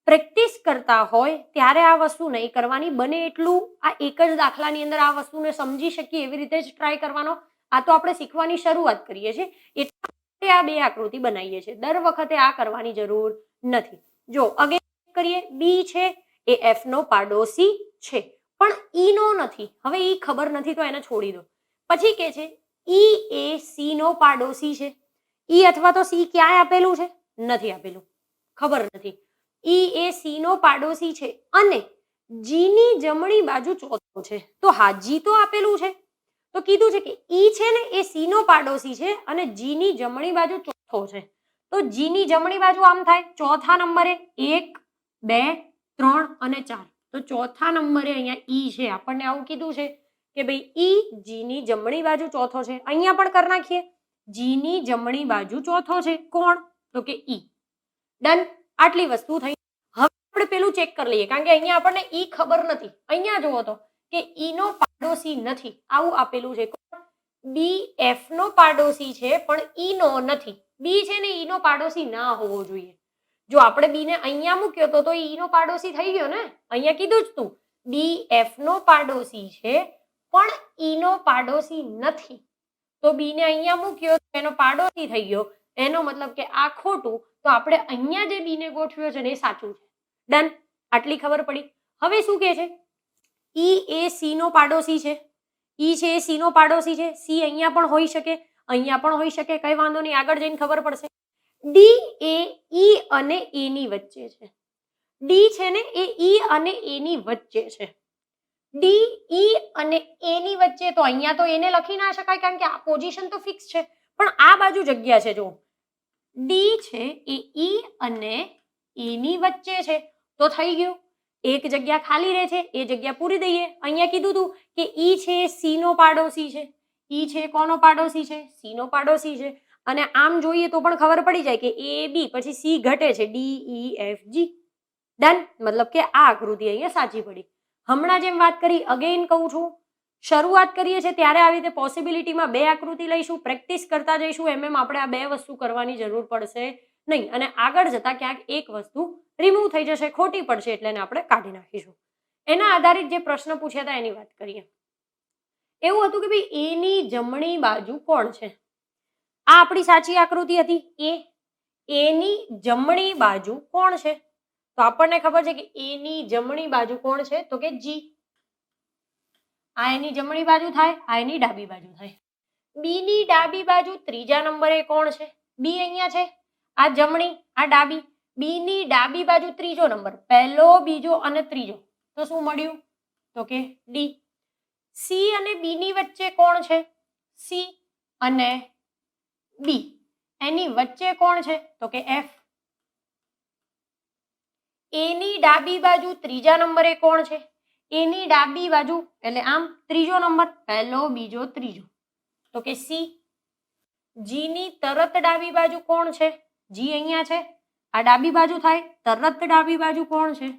પ્રેક્ટિસ કરતા હોય ત્યારે આ વસ્તુ નહીં કરવાની, બને એટલું આ એક જ દાખલાની અંદર આ વસ્તુને સમજી શકીએ એવી રીતે જ ટ્રાય કરવાનો. આ તો આપણે શીખવાની શરૂઆત કરીએ છીએ એટલે આ બે આકૃતિ બનાવીએ છીએ. દર વખતે આ કરવાની જરૂર નથી. જો અગેન કરીએ, B છે એ F નો પાડોશી છે પણ ઈ નો નથી. હવે ઈ ખબર નથી તો એને છોડી દો. પછી કે છે ઈ એ C નો પાડોશી છે. ઈ અથવા તો C ક્યાંય આપેલું છે? નથી આપેલું, ખબર નથી. ઈ એ C નો પાડોશી છે અને G ની જમણી બાજુ ચોથો છે. તો હા, G તો આપેલું છે તો કીધું છે કે ઈ છે ને એ સી નો પાડોશી છે અને જી ની જમણી બાજુ ચોથો છે. તો જી ની જમણી બાજુ આમ થાય ચોથા નંબરે 1 2 3 અને 4. તો ચોથા નંબરે અહીંયા ઈ છે. આપણને આવું કીધું છે કે ભાઈ ઈ જી ની જમણી બાજુ ચોથો છે. અહીંયા પણ કરી નાખીએ. જી ની જમણી બાજુ ચોથો છે. કોણ? તો કે ઈ. ડન. આટલી વસ્તુ થઈ. હવે આપણે પેલું ચેક કરી લઈએ કારણ કે અહીંયા આપણને ઈ ખબર નથી. અહીંયા જુઓ તો કે ઈ નો પાડોશી નથી આવું આપેલું છે. બી એફ નો પાડોશી છે પણ ઈ નો નથી. બી છે ને ઈ નો પાડોશી ના હોવો જોઈએ. જો આપણે બી ને અહીંયા મૂક્યો તો ઈ નો પાડોશી થઈ ગયો ને. અહીંયા કીધું જ તું બી એફ નો પાડોશી છે પણ ઈ નો પાડોશી નથી. તો બી ને અહીંયા મૂક્યો તો એનો પાડોશી થઈ ગયો. એનો મતલબ કે આ ખોટું. તો આપણે અહીંયા જે બી ને ગોઠવ્યો છે ને એ સાચું છે. ડન. આટલી ખબર પડી. હવે શું કહે છે? ઈ એ સી નો પાડોશી છે. ઈ છે એ સી નો પાડોશી છે. સી અહીંયા પણ હોઈ શકે, અહીંયા પણ હોઈ શકે. કઈ વાંધો નહીં, આગળ જઈને ખબર પડશે. ડી એ ઈ અને એ ની વચ્ચે છે. ડી છે ને એ ઈ અને એ ની વચ્ચે છે. ડી ઈ અને એ ની વચ્ચે તો અહીંયા તો એને લખી ના શકાય કારણ કે આ પોઝિશન તો ફિક્સ છે. પણ આ બાજુ જગ્યા છે. જો ડી છે એ ઈ અને એ ની વચ્ચે છે તો થઈ ગયું. એક જગ્યા ખાલી રહે છે એ જગ્યા પૂરી દઈએ. અહીંયા કીધું તું કે ઈ છે સી નો પાડોશી છે. ઈ છે કોનો પાડોશી છે? સી નો પાડોશી છે. અને આમ જોઈએ તો પણ ખબર પડી જાય કે એ બી પછી સી ઘટે છે D E F G. Done. મતલબ કે આ આકૃતિ અહીંયા સાચી પડી. હમણાં જેમ વાત કરી અગેન કહું છું, શરૂઆત કરીએ છીએ ત્યારે આવી રીતે પોસિબિલિટીમાં 2 આકૃતિ લઈશું, પ્રેક્ટિસ કરતા જઈશું. એમ આપણે આ 2 વસ્તુ કરવાની જરૂર પડશે નહીં અને આગળ જતા ક્યાંક એક વસ્તુ રિમૂવ થઈ જશે, ખોટી પડશે એટલે એને આપણે કાઢી નાખીશું. એના આધારિત જે પ્રશ્ન પૂછ્યા હતા એની વાત કરીએ. એવું હતું કે ભાઈ એ ની જમણી બાજુ કોણ છે? આ આપણી સાચી આકૃતિ હતી. એ ની જમણી બાજુ કોણ છે? તો આપણને ખબર છે કે એ ની જમણી બાજુ કોણ છે? તો કે જી. આ એની જમણી બાજુ થાય, આ એની ડાબી બાજુ થાય. બી ની ડાબી બાજુ ત્રીજા નંબરે કોણ છે? બી અહીંયા છે. આ જમણી, આ ડાબી. બી ની ડાબી બાજુ ત્રીજો નંબર, પહેલો, બીજો અને ત્રીજો. તો શું મળ્યું? તો કે ડી. સી અને બી ની વચ્ચે કોણ છે? સી અને બી. એની વચ્ચે કોણ છે? તો કે એફ. એ ની ડાબી બાજુ ત્રીજા નંબરે કોણ છે? એની ડાબી બાજુ એટલે આમ ત્રીજો નંબર, પહેલો, બીજો, ત્રીજો. તો કે સી. જી ની તરત ડાબી બાજુ કોણ છે? જી અહીંયા છે. આ ડાબી બાજુ થાય. તરત ડાબી બાજુ કોણ છે?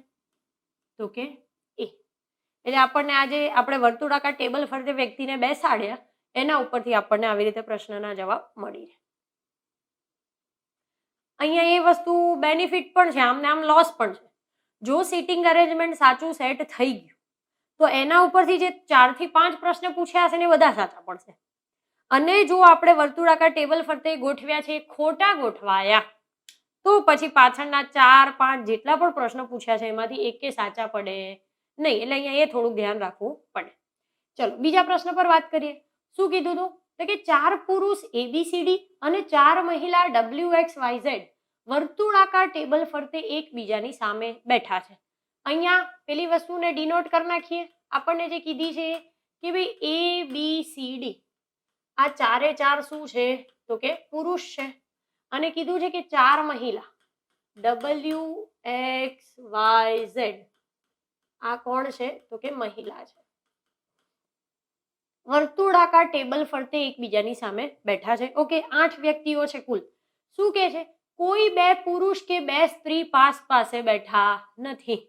તો કે એ. એટલે આપણને આજે આપણે વર્તુળાકાર ટેબલ ફરતે વ્યક્તિને બેસાડ્યા એના ઉપરથી આપણને આવી રીતે પ્રશ્નના જવાબ મળી રહે. અહીંયા એ વસ્તુ બેનિફિટ પણ છે, આમને આમ લોસ પણ છે. જો સીટિંગ અરેન્જમેન્ટ સાચું સેટ થઈ ગયું તો એના ઉપરથી જે 4 થી 5 પ્રશ્ન પૂછ્યા હશે ને બધા સાચા પડશે. અને જો આપણે વર્તુળાકાર ટેબલ ફરતે ગોઠવ્યા છે ખોટા ગોઠવાયા તો પછી પાછળના 4 5 જેટલા પણ પ્રશ્નો પૂછ્યા છે એમાંથી એકે સાચા પડે નહીં. એટલે અહીંયા એ થોડુંક ધ્યાન રાખવું પડે. ચલો બીજા પ્રશ્ન પર વાત કરીએ. શું કીધું હતું? તો કે 4 પુરુષ ABCD અને 4 મહિલા WXYZ વર્તુળાકાર ટેબલ ફરતે એકબીજાની સામે બેઠા છે. અહીંયા પેલી વસ્તુને ડિનોટ કરી નાખીએ. આપણને જે કીધી છે કે ભાઈ ABCD આ 4 એ 4 શું છે? તો કે પુરુષ છે. અને કીધું છે કે 4 મહિલા WXYZ આ કોણ છે? તો કે મહિલા છે. વર્તુળાકાર ટેબલ ફરતે એકબીજાની સામે બેઠા છે. ઓકે, 8 વ્યક્તિઓ છે કુલ. શું કે છે? કોઈ 2 પુરુષ કે 2 સ્ત્રી પાસે બેઠા નથી.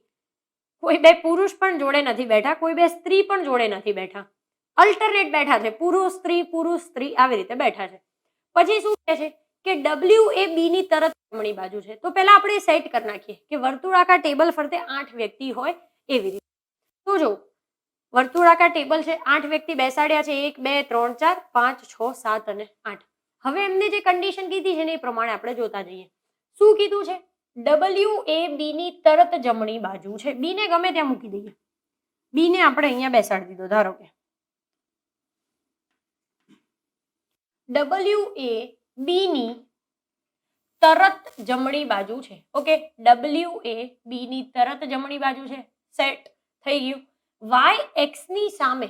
કોઈ 2 પુરુષ પણ જોડે નથી બેઠા, કોઈ 2 સ્ત્રી પણ જોડે નથી બેઠા. અલ્ટરનેટ બેઠા છે. પુરુષ સ્ત્રી આવી રીતે બેઠા છે. પછી શું કહે છે કે W એ બી ની તરત જમણી બાજુ છે. તો પહેલા આપણે સેટ કરી નાખીએ કે વર્તુળાકાર ટેબલ ફરતે 8 વ્યક્તિ હોય એવી રીતે. તો જો વર્તુળાકાર ટેબલ છે, 8 વ્યક્તિ બેસાડ્યા છે. 1 2 3 4 5 6 7 અને 8. હવે એમને જે કન્ડિશન કીધી છે ને એ પ્રમાણે આપણે જોતા જઈએ. શું કીધું છે? W એ બી ની તરત જમણી બાજુ છે. બી ને ગમે ત્યાં મૂકી દઈએ. બી ને આપણે અહીંયા બેસાડી દીધો. ધારો કે W એ બી ની તરત જમણી બાજુ છે. ઓકે, W એ બી ની તરત જમણી બાજુ છે. સેટ થઈ ગયું. Y એક્સ ની સામે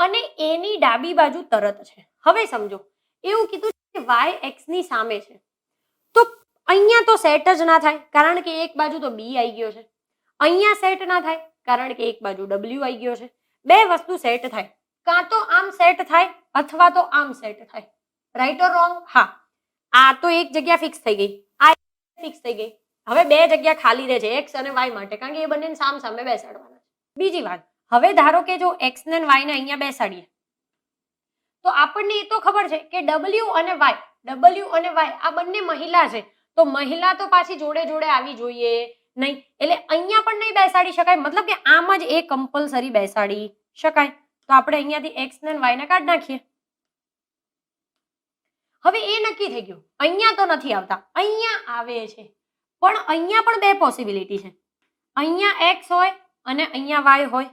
અને એની ડાબી બાજુ તરત છે. હવે સમજો એવું કીધું કે વાય એક્સ ની સામે છે, તો અહીંયા તો સેટ જ ના થાય, કારણ કે એક બાજુ તો બી આવી ગયો છે. અહીંયા સેટ ના થાય, કારણ કે એક બાજુ ડબલ્યુ આવી ગયો છે. બે વસ્તુ સેટ થાય, કાં તો આમ સેટ થાય અથવા તો આમ સેટ થાય. Right or wrong? હા, આ તો એક જગ્યા ફિક્સ થઈ ગઈ, આ ફિક્સ થઈ ગઈ. હવે બે જગ્યા ખાલી રહે છે એક્સ અને વાય માટે, કારણ કે એ બંને સામ સામે બેસાડવાના છે. બીજી વાત, હવે ધારો કે જો એક્સ ને વાય ને અહીંયા બેસાડીએ, તો આપણને એ તો ખબર છે કે ડબલ્યુ અને વાય આ બંને મહિલા છે, તો મહિલા તો પાછી જોડે જોડે આવી જોઈએ નહીં, એટલે અહીંયા પણ નહીં બેસાડી શકાય, મતલબ કે આમ જ એ કમ્પલસરી બેસાડી શકાય. તો આપણે અહીંયાથી એક્સ ને વાય ને કાઢી નાખીએ. હવે એ નક્કી થઈ ગયું, અહીંયા તો નથી આવતા, અહીંયા આવે છે, પણ અહીંયા પણ બે પોસિબિલિટી છે. અહીંયા એક્સ હોય અને અહીંયા વાય હોય,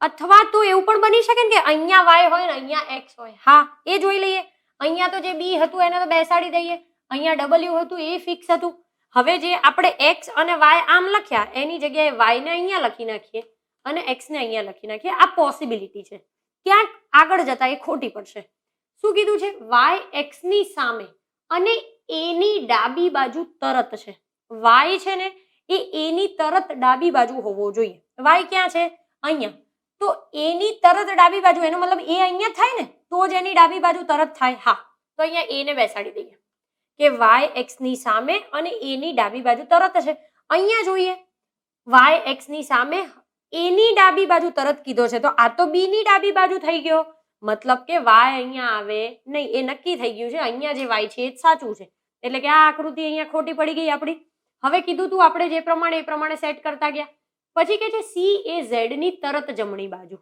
અથવા તો એવું પણ બની શકે ને કે અહીંયા વાય હોય ને અહીંયા એક્સ હોય. હા, એ જોઈ લઈએ. અહીંયા તો જે બી હતું એને તો બેસાડી દઈએ, અહીંયા ડબલ્યુ હતું એ ફિક્સ હતું. હવે જે આપણે એક્સ અને વાય આમ લખ્યા એની જગ્યાએ વાય ને અહીંયા લખી નાખીએ અને એક્સ ને અહીંયા લખી નાખીએ. આ પોસિબિલિટી છે, ક્યાંક આગળ જતા એ ખોટી પડશે. શું કીધું છે? વાય એક્સ ની સામે અને એની ડાબી બાજુ તરત છે. વાય છે ને એ એની તરત ડાબી બાજુ હોવો જોઈએ. વાય ક્યાં છે? અહીંયા. તો એની તરત ડાબી બાજુ, એનો મતલબ એ અહીંયા થાય ને તો જ એની ડાબી બાજુ તરત થાય. હા, તો અહીંયા એ ને બેસાડી દઈએ કે વાય એક્સ ની સામે અને એની ડાબી બાજુ તરત છે. અહીંયા જોઈએ વાય એક્સ ની સામે એની ડાબી બાજુ તરત કીધો છે, તો આ તો બી ની ડાબી બાજુ થઈ ગયો, મતલબ કે વાય અહીંયા આવે નહીં, એ નક્કી થઈ ગયું છે. અહીંયા જે વાય છે એ જ સાચું છે, એટલે કે આ આકૃતિ અહીંયા ખોટી પડી ગઈ આપણી. હવે કીધું તું આપણે જે પ્રમાણે એ પ્રમાણે સેટ કરતા ગયા. પછી કે છે સી એ ઝેડ ની તરત જમણી બાજુ.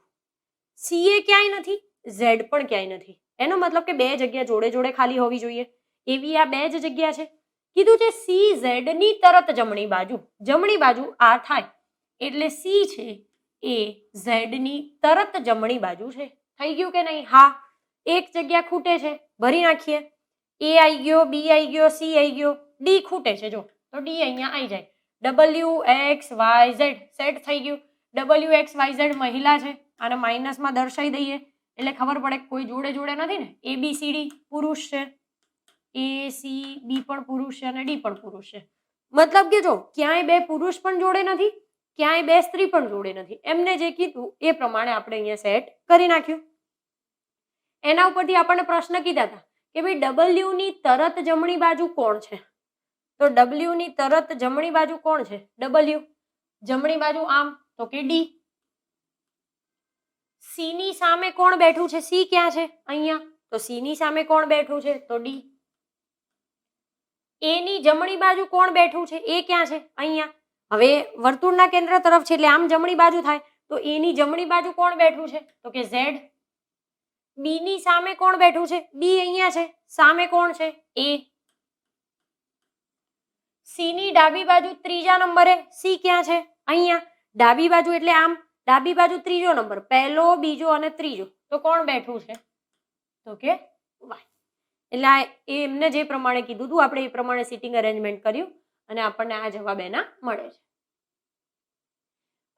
સી એ ક્યાંય નથી, ઝેડ પણ ક્યાંય નથી, એનો મતલબ કે બે જગ્યા જોડે જોડે ખાલી હોવી જોઈએ, એવી આ બે જ જગ્યા છે. કીધું છે સી ઝેડ ની તરત જમણી બાજુ, જમણી બાજુ આ થાય એટલે સી છે એ ઝેડ ની તરત જમણી બાજુ છે. થઈ ગયું કે નહીં? હા, એક જગ્યા ખૂટે છે, ભરી નાખીએ. એ આવી ગયો, બી આવી ગયો, સી આવી ગયો, ડી ખૂટે છે, જો તો ડી અહીંયા આવી જાય. W X Y Z set થઈ ગયું. ડબલ્યુ એક્સ વાય ઝેડ મહિલા છે, આને માઇનસમાં દર્શાવી દઈએ એટલે ખબર પડે કોઈ જોડે જોડે નથી ને. એ બી સી ડી પુરુષ છે, એ સી બી પણ પુરુષ છે અને ડી પણ પુરુષ છે. મતલબ કે જો ક્યાંય બે પુરુષ પણ જોડે નથી, ક્યાંય બે સ્ત્રી પણ જોડે નથી. એમને જે કીધું એ પ્રમાણે આપણે અહીંયા સેટ કરી નાખ્યું. એના ઉપરથી આપણને પ્રશ્ન કીધા હતા કે ભાઈ ડબલ્યુ ની તરત જમણી બાજુ કોણ છે? તો ડબલ્યુ ની તરત જમણી બાજુ કોણ છે? ડબલ્યુ. જમણી બાજુ આમ તો કે ડી. સી ની સામે કોણ બેઠું છે? સી ક્યાં છે? અહીંયા. તો સી ની સામે કોણ બેઠું છે? તો ડી. એ ની જમણી બાજુ કોણ બેઠું છે? એ ક્યાં છે? અહીંયા. હવે વર્તુળના કેન્દ્ર તરફ છે એટલે આમ જમણી બાજુ થાય, તો એ ની જમણી બાજુ કોણ બેઠું છે? તો કે ઝેડ. બી ની સામે કોણ બેઠું છે? બી અહીંયા છે. સામે કોણ છે? એ. સી ની ડાબી બાજુ ત્રીજા નંબરે સી ક્યાં છે? અહીંયા. ડાબી બાજુ એટલે આમ, ડાબી બાજુ ત્રીજો નંબર, પહેલો, બીજો અને ત્રીજો, તો કોણ બેઠું છે? તો કે વાય. એટલે એમને જે પ્રમાણે કીધું હતું આપણે એ પ્રમાણે સિટિંગ અરેન્જમેન્ટ કર્યું અને આપણને આ જવાબ એના મળે છે.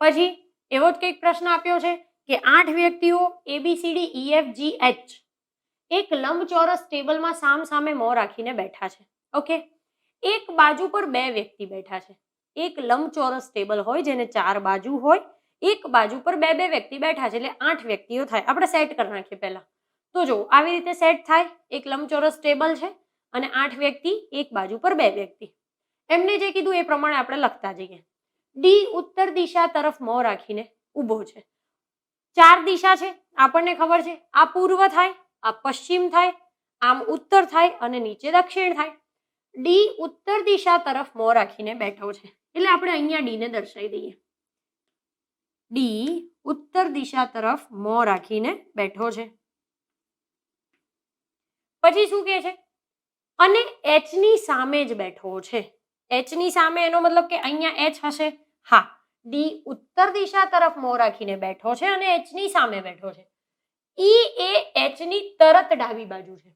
પછી એવો જ કંઈક પ્રશ્ન આપ્યો છે કે 8 વ્યક્તિઓ ABCD EFG H એક લંબચોરસ ટેબલમાં સામ સામે મોં રાખીને બેઠા છે. ઓકે, એક બાજુ પર બે વ્યક્તિ બેઠા છે. એક લંબચોરસ ટેબલ હોય જેને 4 બાજુ હોય, એક બાજુ પર બે બે વ્યક્તિ બેઠા છે, એટલે 8 વ્યક્તિઓ થાય. આપણે સેટ કરી નાખીએ પહેલા. તો જો આવી રીતે સેટ થાય. એક લંબચોરસ ટેબલ છે અને 8 વ્યક્તિ, એક બાજુ પર બે વ્યક્તિ. એમને જે કીધું એ પ્રમાણે આપણે લખતા જઈએ. ડી ઉત્તર દિશા તરફ મોં રાખીને ઊભો છે. 4 દિશા છે, આપણને ખબર છે. આ પૂર્વ થાય, આ પશ્ચિમ થાય, આમ ઉત્તર થાય અને નીચે દક્ષિણ થાય. ડી ઉત્તર દિશા તરફ મોં રાખીને બેઠો છે, એટલે આપણે અહીંયા ડી ને દર્શાવી દઈએ. ડી ઉત્તર દિશા તરફ મોં રાખીને બેઠો છે. પછી શું કહે છે? અને એચ ની સામે જ બેઠો છે. એચ ની સામે એનો મતલબ કે અહીંયા એચ હશે. હા, ડી ઉત્તર દિશા તરફ મોં રાખીને બેઠો છે અને એચ ની સામે બેઠો છે. ઈ એ એચ ની તરત ડાબી બાજુ છે.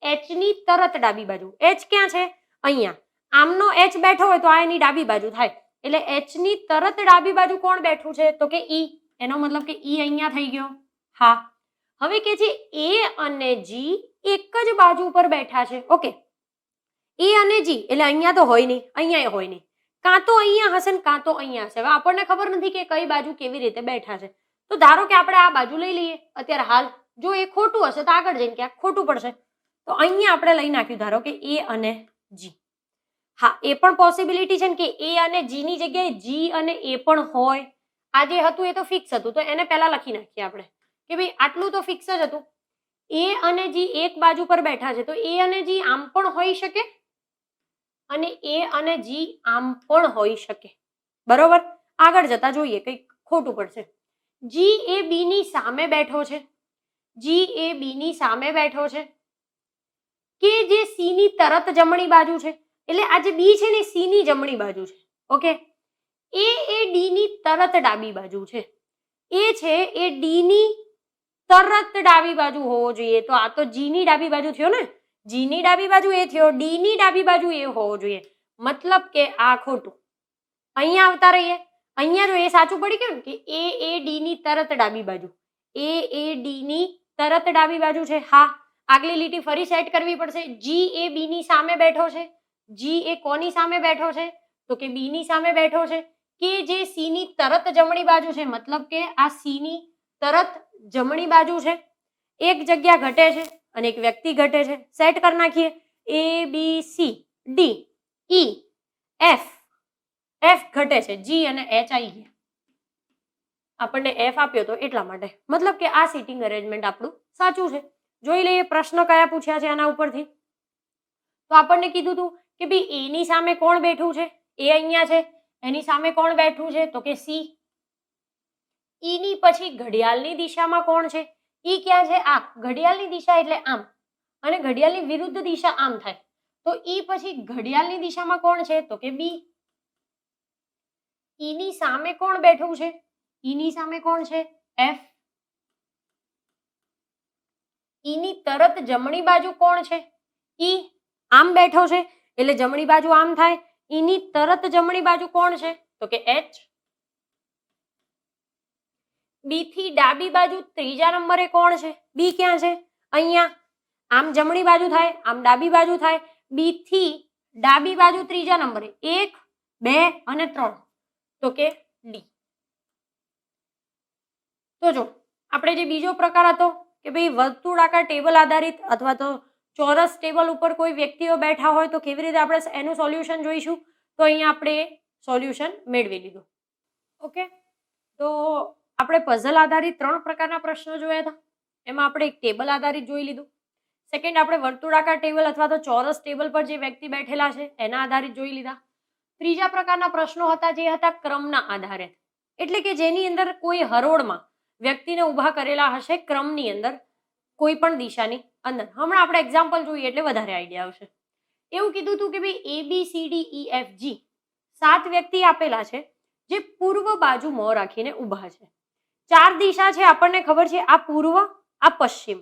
એચ ની તરત ડાબી બાજુ. એચ ક્યાં છે? અહીંયા. આમનો એચ બેઠો હોય તો આ એની ડાબી બાજુ થાય, એટલે એચ ની તરત ડાબી બાજુ કોણ બેઠું છે? તો કે ઈ. એનો મતલબ કે ઈ અહીંયા થઈ ગયો. હા, હવે કે છે એ અને જી એક જ બાજુ પર બેઠા છે. ઓકે, એ અને જી એટલે અહીંયા તો હોય નહીં, અહીંયા હોય નહીં, કાં તો અહીંયા હશે ને કાં તો અહીંયા હશે. હવે આપણને ખબર નથી કે કઈ બાજુ કેવી રીતે બેઠા છે. તો ધારો કે આપણે આ બાજુ લઈ લઈએ અત્યારે હાલ. જો એ ખોટું હશે તો આગળ જઈને ક્યાંક ખોટું પડશે. તો અહીંયા આપણે લઈ નાખ્યું ધારો કે એ અને જી. હા, એ પણ પોસિબિલિટી છે ને કે એ અને જી ની જગ્યાએ જી અને એ પણ હોય. આ જે હતું એ તો ફિક્સ હતું, તો એને પહેલા લખી નાખીએ આપણે કે ભાઈ આટલું તો ફિક્સ જ હતું. એ અને જી એક બાજુ પર બેઠા છે, તો એ અને જી આમ પણ હોઈ શકે અને એ અને જી આમ પણ હોઈ શકે. બરોબર, આગળ જતા જોઈએ કંઈક ખોટું પડશે. જી એ બી ની સામે બેઠો છે, જી એ બી ની સામે બેઠો છે, કે જે સી ની તરત જમણી બાજુ છે. એટલે આ જે બી છે ને સી ની જમણી બાજુ છે. ઓકે, એ ડી ની તરત ડાબી બાજુ છે. એ છે એ ડી ની તરત ડાબી બાજુ હોવો જોઈએ. તો આ તો જી ની ડાબી બાજુ થયો ને, જી ની ડાબી બાજુ એ થયો, ડી ની ડાબી બાજુ એ હોવો જોઈએ. મતલબ કે આ ખોટું. અહીંયા આવતા રહીએ, અહીંયા જો એ સાચું પડી ગયું ને કે એ ડી ની તરત ડાબી બાજુ, એ ડી ની તરત ડાબી બાજુ છે. હા, આગલી લીટી ફરી સેટ કરવી પડશે. જી એ બી ની સામે બેઠો છે, જી એ કોની સામે બેઠો છે તો કે બી ની સામે બેઠો છે, કે જે સી ની તરત જમણી બાજુ છે. મતલબ કે આ સી ની તરત જમણી બાજુ છે. એક જગ્યા ઘટે છે અને એક વ્યક્તિ ઘટે છે. સેટ કરી નાખીએ. A B C D E F, F ઘટે છે, જી અને એચ આવી ગયા. આપણને એફ આપ્યો તો એટલા માટે. મતલબ કે આ સીટિંગ અરેન્જમેન્ટ આપણું સાચું છે. જોઈ લઈએ પ્રશ્ન કયા પૂછ્યા છે આના ઉપરથી. તો આપણને કીધું હતું કે ભાઈ એ ની સામે કોણ બેઠું છે, એ અહીંયા છે. એની સામે કોણ બેઠું છે તો કે સી. ઈ ની પછી ઘડિયાળની દિશામાં કોણ છે, ઈ ક્યાં છે, આ ઘડિયાળની દિશા એટલે આમ, અને ઘડિયાળની વિરુદ્ધ દિશા આમ થાય. તો ઈ પછી ઘડિયાળની દિશામાં કોણ છે તો કે બી. ઈ ની સામે કોણ બેઠું છે, ઈ ની સામે કોણ છે, એફ. ઈ ની તરત જમણી બાજુ કોણ છે, ઈ આમ બેઠો છે એટલે જમણી બાજુ આમ થાય. ઈ ની તરત જમણી બાજુ કોણ છે તો કે એચ. બી થી ડાબી બાજુ ત્રીજા નંબરે કોણ છે, બી ક્યાં છે, અહીંયા. આમ જમણી બાજુ થાય, આમ ડાબી બાજુ થાય. બી થી ડાબી બાજુ ત્રીજા નંબરે 1, 2 અને 3 તો કે ડી. તો જો આપણે જે બીજો પ્રકાર હતો કે ભાઈ વર્તુળાકાર ટેબલ આધારિત અથવા તો ચોરસ ટેબલ ઉપર કોઈ વ્યક્તિઓ બેઠા હોય તો કેવી રીતે આપણે એનું સોલ્યુશન જોઈશું. તો અહીંયા આપણે સોલ્યુશન મેળવી લીધું. ઓકે, તો આપણે પઝલ આધારિત 3 પ્રકારના પ્રશ્નો જોયા હતા. એમાં આપણે એક ટેબલ આધારિત જોઈ લીધું. સેકન્ડ આપણે વર્તુળાકાર ટેબલ અથવા તો ચોરસ ટેબલ પર જે વ્યક્તિ બેઠેલા છે એના આધારિત જોઈ લીધા. ત્રીજા પ્રકારના પ્રશ્નો હતા જે હતા ક્રમના આધારે, એટલે કે જેની અંદર કોઈ હરોળમાં વ્યક્તિને ઊભા કરેલા હશે ક્રમની અંદર, કોઈ પણ દિશાની અંદર. હમણાં આપણે એક્ઝામ્પલ જોઈએ એટલે વધારે આઈડિયા આવશે. એવું કીધું હતું કે ભાઈ A B C D E F G 7 વ્યક્તિ આપેલા છે જે પૂર્વ બાજુ મોં રાખીને ઊભા છે. 4 દિશા છે આપણને ખબર છે, આ પૂર્વ, આ પશ્ચિમ,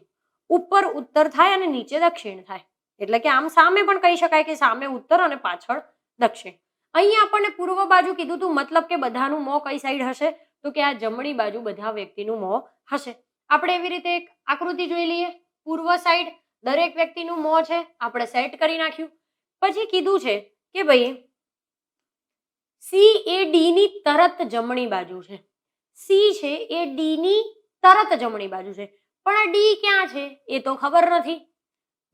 ઉપર ઉત્તર થાય અને નીચે દક્ષિણ થાય. એટલે કે આમ સામે પણ કહી શકાય કે સામે ઉત્તર અને પાછળ દક્ષિણ. અહીંયા આપણને પૂર્વ બાજુ કીધું હતું, મતલબ કે બધાનું મોં કઈ સાઈડ હશે તો કે આ જમણી બાજુ બધા વ્યક્તિનું મોં હશે. આપણે એવી રીતે એક આકૃતિ જોઈ લઈએ. પૂર્વ સાઈડ દરેક વ્યક્તિનું મોં છે, આપણે સેટ કરી નાખ્યું. પછી કીધું છે કે ભાઈ સી એ ડી ની તરત જમણી બાજુ છે. સી છે એ ડી ની તરત જમણી બાજુ છે, પણ આ ડી ક્યાં છે એ તો ખબર નથી.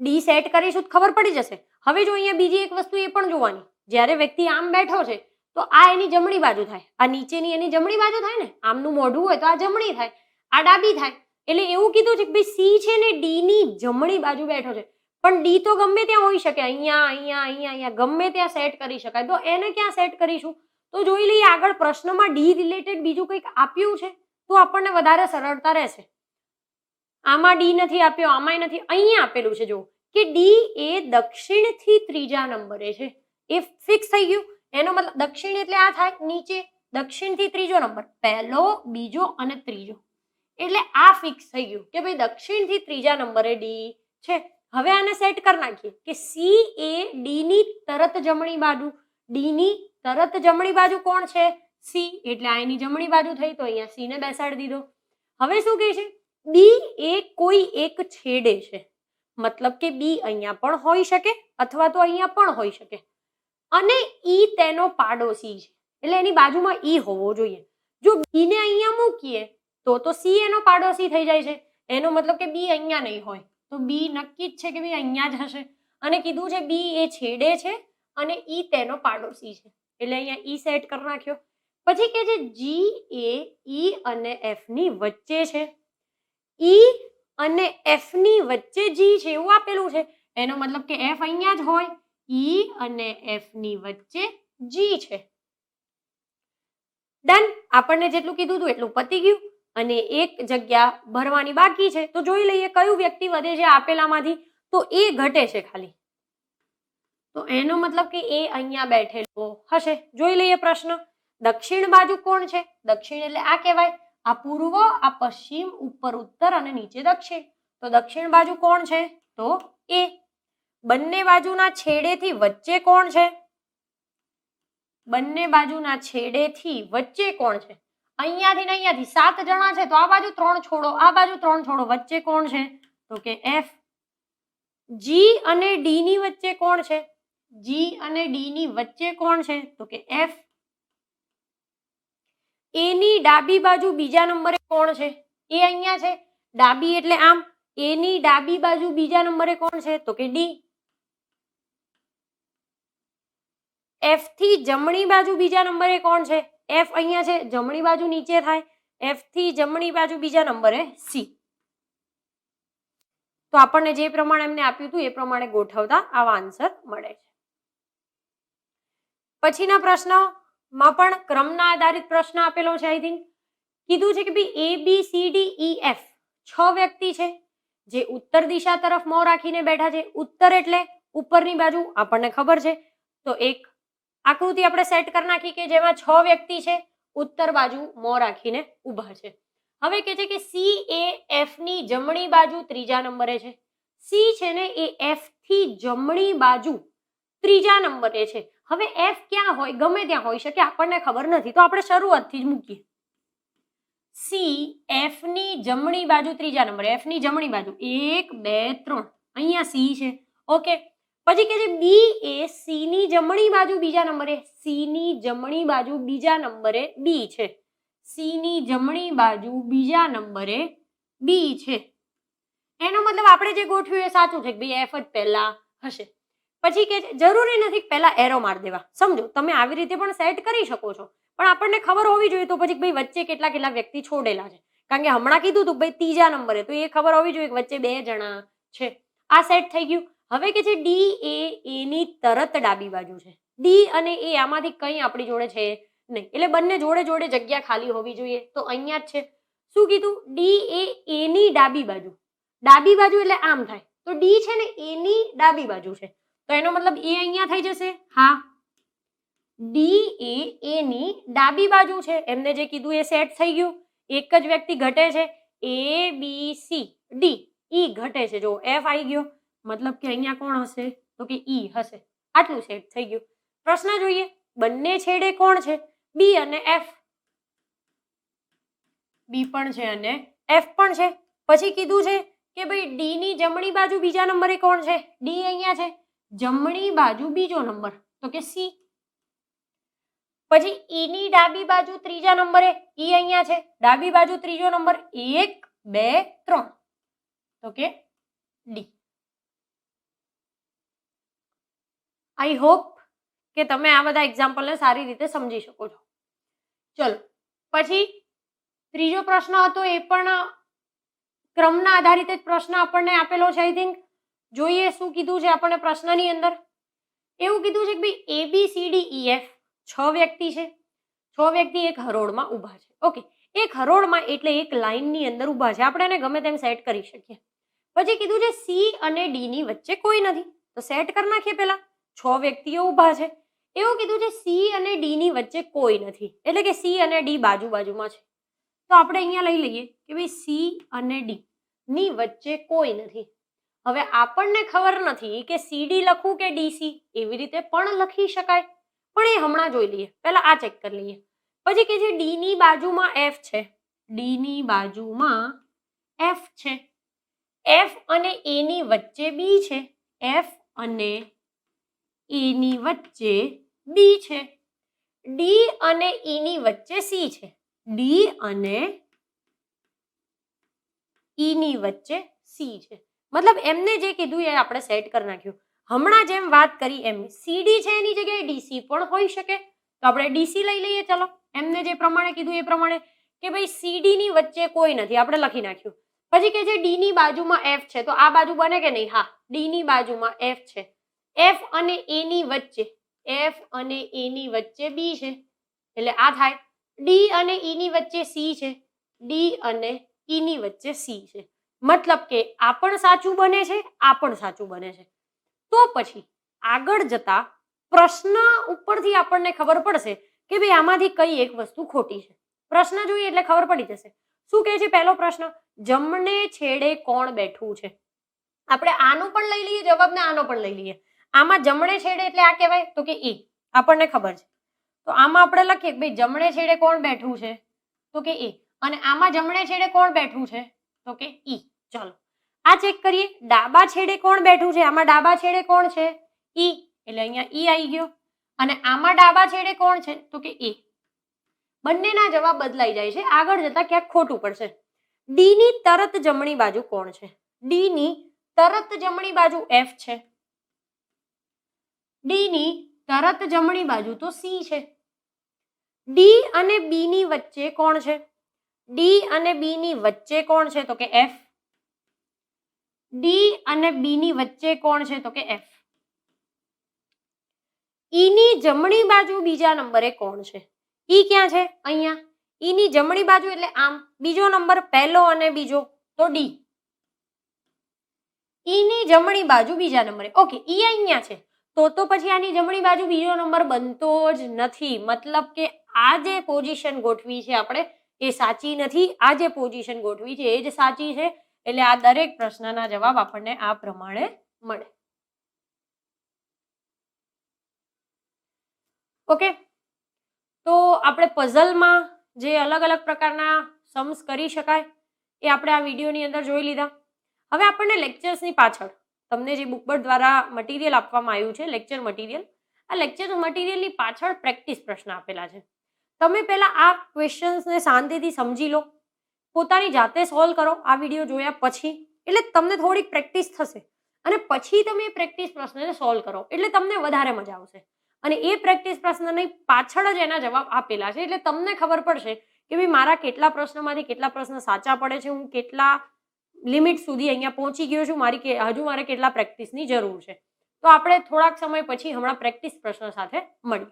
ડી સેટ કરીશું તો ખબર પડી જશે. હવે જો અહીંયા બીજી એક વસ્તુ એ પણ જોવાની, જ્યારે વ્યક્તિ આમ બેઠો છે તો આ એની જમણી બાજુ થાય, આ નીચેની એની જમણી બાજુ થાય ને, આમનું મોઢું હોય તો આ જમણી થાય, આ ડાબી થાય. એટલે એવું કીધું છે કે ભાઈ સી છે ને ડી ની જમણી બાજુ બેઠો છે, પણ ડી તો ગમે ત્યાં હોઈ શકે, અહીંયા અહીંયા અહીંયા અહીંયા ગમે ત્યાં સેટ કરી શકાય. તો એને ક્યાં સેટ કરીશું તો જોઈ લઈએ. આગળ પ્રશ્નમાં ડી રિલેટેડ બીજું કંઈક આપ્યું છે તો આપણને વધારે સરળતા રહેશે. આમાં ડી નથી આપ્યો, આમાંય નથી, અહીંયા આપેલું છે જો કે ડી એ દક્ષિણથી ત્રીજા નંબરે છે. એ ફિક્સ થઈ ગયું. એનો મતલબ દક્ષિણ એટલે આ થાય નીચે, દક્ષિણથી ત્રીજો નંબર, પહેલો, બીજો અને ત્રીજો, એટલે આ ફિક્સ થઈ ગયું કે ભાઈ દક્ષિણથી ત્રીજા નંબરે ડી છે. હવે આને સેટ કરી નાખીએ કે સી એ ડી ની તરત જમણી બાજુ, ડી ની તરત જમણી બાજુ કોણ છે, સી, એટલે આ એની જમણી બાજુ થઈ, તો અહીંયા સી ને બેસાડી દીધો. હવે શું કહે છે બી એ કોઈ એક છેડે છે, મતલબ કે બી અહીંયા પણ હોઈ શકે અથવા તો અહીંયા પણ હોઈ શકે, અને ઈ તેનો પાડોશી છે, એટલે એની બાજુમાં ઈ હોવો જોઈએ. જો બી ને અહીંયા મૂકીએ તો સી એનો પાડોશી થઈ જાય છે, એનો મતલબ કે બી અહીંયા નહીં હોય, તો બી નક્કી જ છે કે ભાઈ અહીંયા જ હશે. અને કીધું છે બી એ છેડે છે અને ઈ તેનો પાડોશી છે, એટલે અહીંયા ઈ સેટ કરી નાખ્યો. પછી કે છે જી એ ઈ અને એફ ની વચ્ચે છે, ઈ અને એફ ની વચ્ચે જી છે એવું આપેલું છે, એનો મતલબ કે એફ અહીંયા જ હોય, ઈ અને એફ ની વચ્ચે જી છે. ડન. આપણને જેટલું કીધું હતું એટલું પતી ગયું અને એક જગ્યા ભરવાની બાકી છે, તો જોઈ લઈએ કયું વ્યક્તિ વધે છે આપેલામાંથી. તો એ ઘટે છે ખાલી, તો એનો મતલબ કે એ અહીંયા બેઠેલો હશે. જોઈ લઈએ પ્રશ્ન. દક્ષિણ બાજુ કોણ છે? દક્ષિણ એટલે આ કહેવાય, આ પૂર્વ, આ પશ્ચિમ, ઉપર ઉત્તર અને નીચે દક્ષિણ. તો દક્ષિણ બાજુ કોણ છે? તો એ. બંને બાજુના છેડેથી વચ્ચે કોણ છે? બંને બાજુના છેડેથી વચ્ચે કોણ છે? અહીંયાથી ને અહીંયાથી 7 જણા છે, તો આ બાજુ 3 છોડો, આ બાજુ 3 છોડો, વચ્ચે કોણ છે? તો કે એફ. જી અને ડી ની વચ્ચે કોણ છે? જી અને ડી ની વચ્ચે કોણ છે? તો કે એફ. એ ની ડાબી બાજુ બીજા નંબરે કોણ છે? એ અહીંયા છે, ડાબી એટલે આમ. એ ની ડાબી બાજુ બીજા નંબરે કોણ છે? તો કે ડી. એફ થી જમણી બાજુ બીજા નંબરે કોણ છે? એફ અહીંયા છે, જમણી બાજુ નીચે થાય, એફ થી જમણી બાજુ બીજા નંબરે સી. તો આપણને જે પ્રમાણે એમને આપ્યું હતું એ પ્રમાણે ગોઠવતા આવા આન્સર મળે છે. પછીના પ્રશ્નમાં પણ ક્રમના આધારિત પ્રશ્ન આપેલો છે. આઈ થિંક કીધું છે કે ભાઈ A B C D E F 6 વ્યક્તિ છે જે ઉત્તર દિશા તરફ મોં રાખીને બેઠા છે. ઉત્તર એટલે ઉપરની બાજુ, આપણને ખબર છે. તો એક આકૃતિ આપણે સેટ કરી નાખી કે જેમાં 6 વ્યક્તિ છે, ઉત્તર બાજુ મોં રાખીને ઊભા છે. હવે કે છે કે સી એ એફ ની જમણી બાજુ ત્રીજા નંબરે છે. સી છે ને એ એફ થી જમણી બાજુ ત્રીજા નંબરે છે. હવે એફ ક્યાં હોય? ગમે ત્યાં હોઈ શકે, આપણને ખબર નથી, તો આપણે શરૂઆતથી જ મૂકીએ. સી એફ ની જમણી બાજુ ત્રીજા નંબરે, એફ ની જમણી બાજુ 1 2 3, અહીંયા સી છે. ઓકે. પછી કે છે બી એ સી ની જમણી બાજુ બીજા નંબરે, સી ની જમણી બાજુ બીજા નંબરે બી છે. સી ની જમણી બાજુ બીજા નંબરે બી છે. એનો મતલબ આપણે જે ગોઠવ્યું એ સાચું છે કે ભાઈ એફ જ પહેલા હશે. પછી કે જરૂરી નથી પહેલા એરો માર દેવા, સમજો તમે આવી રીતે પણ સેટ કરી શકો છો, પણ આપણને ખબર હોવી જોઈએ તો પછી ભાઈ વચ્ચે કેટલા કેટલા વ્યક્તિ છોડેલા છે. કારણ કે હમણાં કીધું હતું ભાઈ ત્રીજા નંબરે, તો એ ખબર હોવી જોઈએ કે વચ્ચે 2 જણા છે. આ સેટ થઈ ગયું. હવે કે છે ડી એ ની તરત ડાબી બાજુ છે. ડી અને એ આમાંથી કંઈ આપણી જોડે છે નહીં, એટલે બંને જોડે જોડે જગ્યા ખાલી હોવી જોઈએ, તો અહીંયા જ છે. શું કીધું? ડી એ ની ડાબી બાજુ, ડાબી બાજુ એટલે આમ થાય, તો ડી છે ને એ ની ડાબી બાજુ છે, તો એનો મતલબ એ અહીંયા થઈ જશે. હા, ડી એ ની ડાબી બાજુ છે, એમને જે કીધું એ સેટ થઈ ગયું. એક જ વ્યક્તિ ઘટે છે, એ બી સી ડી, ઈ ઘટે છે. જો એફ આવી ગયો, મતલબ કે અહીંયા કોણ હશે? તો કે ઈ હશે. આટલું સેટ થઈ ગયું. પ્રશ્ન જોઈએ. બંને છેડે કોણ છે? બી અને એફ. બી પણ છે અને એફ પણ છે. પછી કીધું છે કે ભાઈ ડી ની જમણી બાજુ બીજા નંબરે કોણ છે? ડી અહીંયા છે, જમણી બાજુ બીજો નંબર, તો કે સી. પછી ઈ ની ડાબી બાજુ ત્રીજા નંબરે, ઈ અહીંયા છે, ડાબી બાજુ ત્રીજો નંબર 1 2 3, તો કે ડી. આઈ હોપ કે તમે આ બધા એક્ઝામ્પલને સારી રીતે સમજી શકો છો. ચલો પછી ત્રીજો પ્રશ્ન હતો, એ પણ ક્રમના આધારિત જ પ્રશ્ન આપણને આપેલો છે. આઈ થિંક જોઈએ શું કીધું છે આપણને પ્રશ્નની અંદર. એવું કીધું છે કે ભાઈ A B C D E F 6 વ્યક્તિ છે. 6 વ્યક્તિ એક હરોળમાં ઊભા છે. ઓકે, એક હરોળમાં એટલે એક લાઈનની અંદર ઊભા છે, આપણે એને ગમે તેમ સેટ કરી શકીએ. પછી કીધું છે સી અને ડી ની વચ્ચે કોઈ નથી, તો સેટ કરી નાખીએ. પેલા 6 વ્યક્તિઓ ઊભા છે. એવું કીધું છે સી અને ડી ની વચ્ચે કોઈ નથી, એટલે કે સી અને ડી બાજુ બાજુમાં છે. તો આપણે અહીંયા લઈ લઈએ કે ભાઈ સી અને ડી ની વચ્ચે કોઈ નથી. હવે આપણને ખબર નથી કે સીડી લખું કે ડીસી, એવી રીતે પણ લખી શકાય, પણ એ હમણાં જોઈ લઈએ. પહેલા આ ચેક કરી લઈએ. પછી કે છે ડી ની બાજુમાં એફ છે, ડી ની બાજુમાં એફ છે, એફ અને એ ની વચ્ચે બી છે, એફ અને એ ની વચ્ચે બી છે, ડી અને ઈ ની વચ્ચે સી છે, ડી અને ઈ ની વચ્ચે સી છે. મતલબ એમને જે કીધું એ આપણે સેટ કરી નાખ્યું. હમણાં જેમ વાત કરી એમ સીડી છે એની જગ્યાએ ડીસી પણ હોઈ શકે, તો આપણે ડીસી લઈ લઈએ. ચલો, એમને જે પ્રમાણે કીધું એ પ્રમાણે કે ભાઈ સીડી ની વચ્ચે કોઈ નથી, આપણે લખી નાખ્યું. પછી કે જે ડી ની બાજુમાં એફ છે, તો આ બાજુ બને કે નહીં? હા, ડી ની બાજુમાં એફ છે, એફ અને એ ની વચ્ચે, એફ અને એ ની વચ્ચે બી છે, એટલે આ થાય. ડી અને ઈ ની વચ્ચે સી છે, ડી અને ઈ ની વચ્ચે સી છે. મતલબ કે આ પણ સાચું બને છે, આ પણ સાચું બને છે. તો પછી આગળ જતા પ્રશ્ન ઉપરથી આપણને ખબર પડશે કે ભાઈ આમાંથી કઈ એક વસ્તુ ખોટી છે. પ્રશ્ન જોઈએ એટલે ખબર પડી જશે. શું કહે છે પહેલો પ્રશ્ન? જમણે છેડે કોણ બેઠું છે? આપણે આનો પણ લઈ લઈએ જવાબ ને આનો પણ લઈ લઈએ. આમાં જમણે છેડે એટલે આ કહેવાય તો કે એ, આપણને ખબર છે. તો આમાં આપણે લખીએ કે ભાઈ જમણે છેડે કોણ બેઠું છે? તો કે એ. અને આમાં જમણે છેડે કોણ બેઠું છે? તો કે ઈ. ચાલો આ ચેક કરીએ. ડાબા છેડે કોણ બેઠું છે? આમાં ડાબા છેડે કોણ છે? ઈ, એટલે અહીંયા ઈ આવી ગયો. અને આમાં ડાબા છેડે કોણ છે? તો કે એ. બંનેના જવાબ બદલાઈ જાય છે, આગળ જતા ક્યાંક ખોટું પડશે. ડી ની તરત જમણી બાજુ કોણ છે? ડી ની તરત જમણી બાજુ એફ છે, ડી ની તરત જમણી બાજુ તો સી છે. ડી અને બી ની વચ્ચે કોણ છે? ડી અને બી ની વચ્ચે કોણ છે? તો કે એફ. ડી અને બી ની વચ્ચે કોણ છે? તો કે એફ. ઈ ની જમણી બાજુ બીજા નંબરે કોણ છે? ઈ ક્યાં છે? અહીંયા. ઈ ની જમણી બાજુ એટલે આમ, બીજો નંબર પહેલો અને બીજો તો ડી. ઈ ની જમણી બાજુ બીજા નંબરે, ઓકે, ઈ અહીંયા છે, તો પછી આની જમણી બાજુ બીજો નંબર બનતો જ નથી. મતલબ કે આ જે પોઝિશન ગોઠવી છે આપણે એ સાચી નથી, આ જે પોઝિશન ગોઠવી છે એ જ સાચી છે. એટલે આ દરેક પ્રશ્નના જવાબ આપણને આ પ્રમાણે મળે. ઓકે, તો આપણે પઝલમાં જે અલગ અલગ પ્રકારના सम्स કરી શકાય એ આપણે આ વિડીયોની અંદર જોઈ લીધા. હવે આપણને લેક્ચર્સની પાછળ તમને જે બુકબર્ડ દ્વારા મટીરિયલ આપવામાં આવ્યું છે, લેક્ચર મટીરિયલ, આ લેક્ચર મટીરિયલની પાછળ પ્રેક્ટિસ પ્રશ્ન આપેલા છે. તમે પહેલા આ ક્વેશ્ચન્સને શાંતિથી સમજી લો, પોતાની જાતે સોલ્વ કરો આ વિડીયો જોયા પછી, એટલે તમને થોડીક પ્રેક્ટિસ થશે. અને પછી તમે એ પ્રેક્ટિસ પ્રશ્નને સોલ્વ કરો એટલે તમને વધારે મજા આવશે. અને એ પ્રેક્ટિસ પ્રશ્નની પાછળ જ એના જવાબ આપેલા છે, એટલે તમને ખબર પડશે કે ભાઈ મારા કેટલા પ્રશ્નોમાંથી કેટલા પ્રશ્ન સાચા પડે છે, હું કેટલા લિમિટ સુધી અહીંયા પહોંચી ગયો છું, હજુ મારે કેટલા પ્રેક્ટિસની જરૂર છે. તો આપણે થોડાક સમય પછી હમણાં પ્રેક્ટિસ પ્રશ્ન સાથે મળીએ.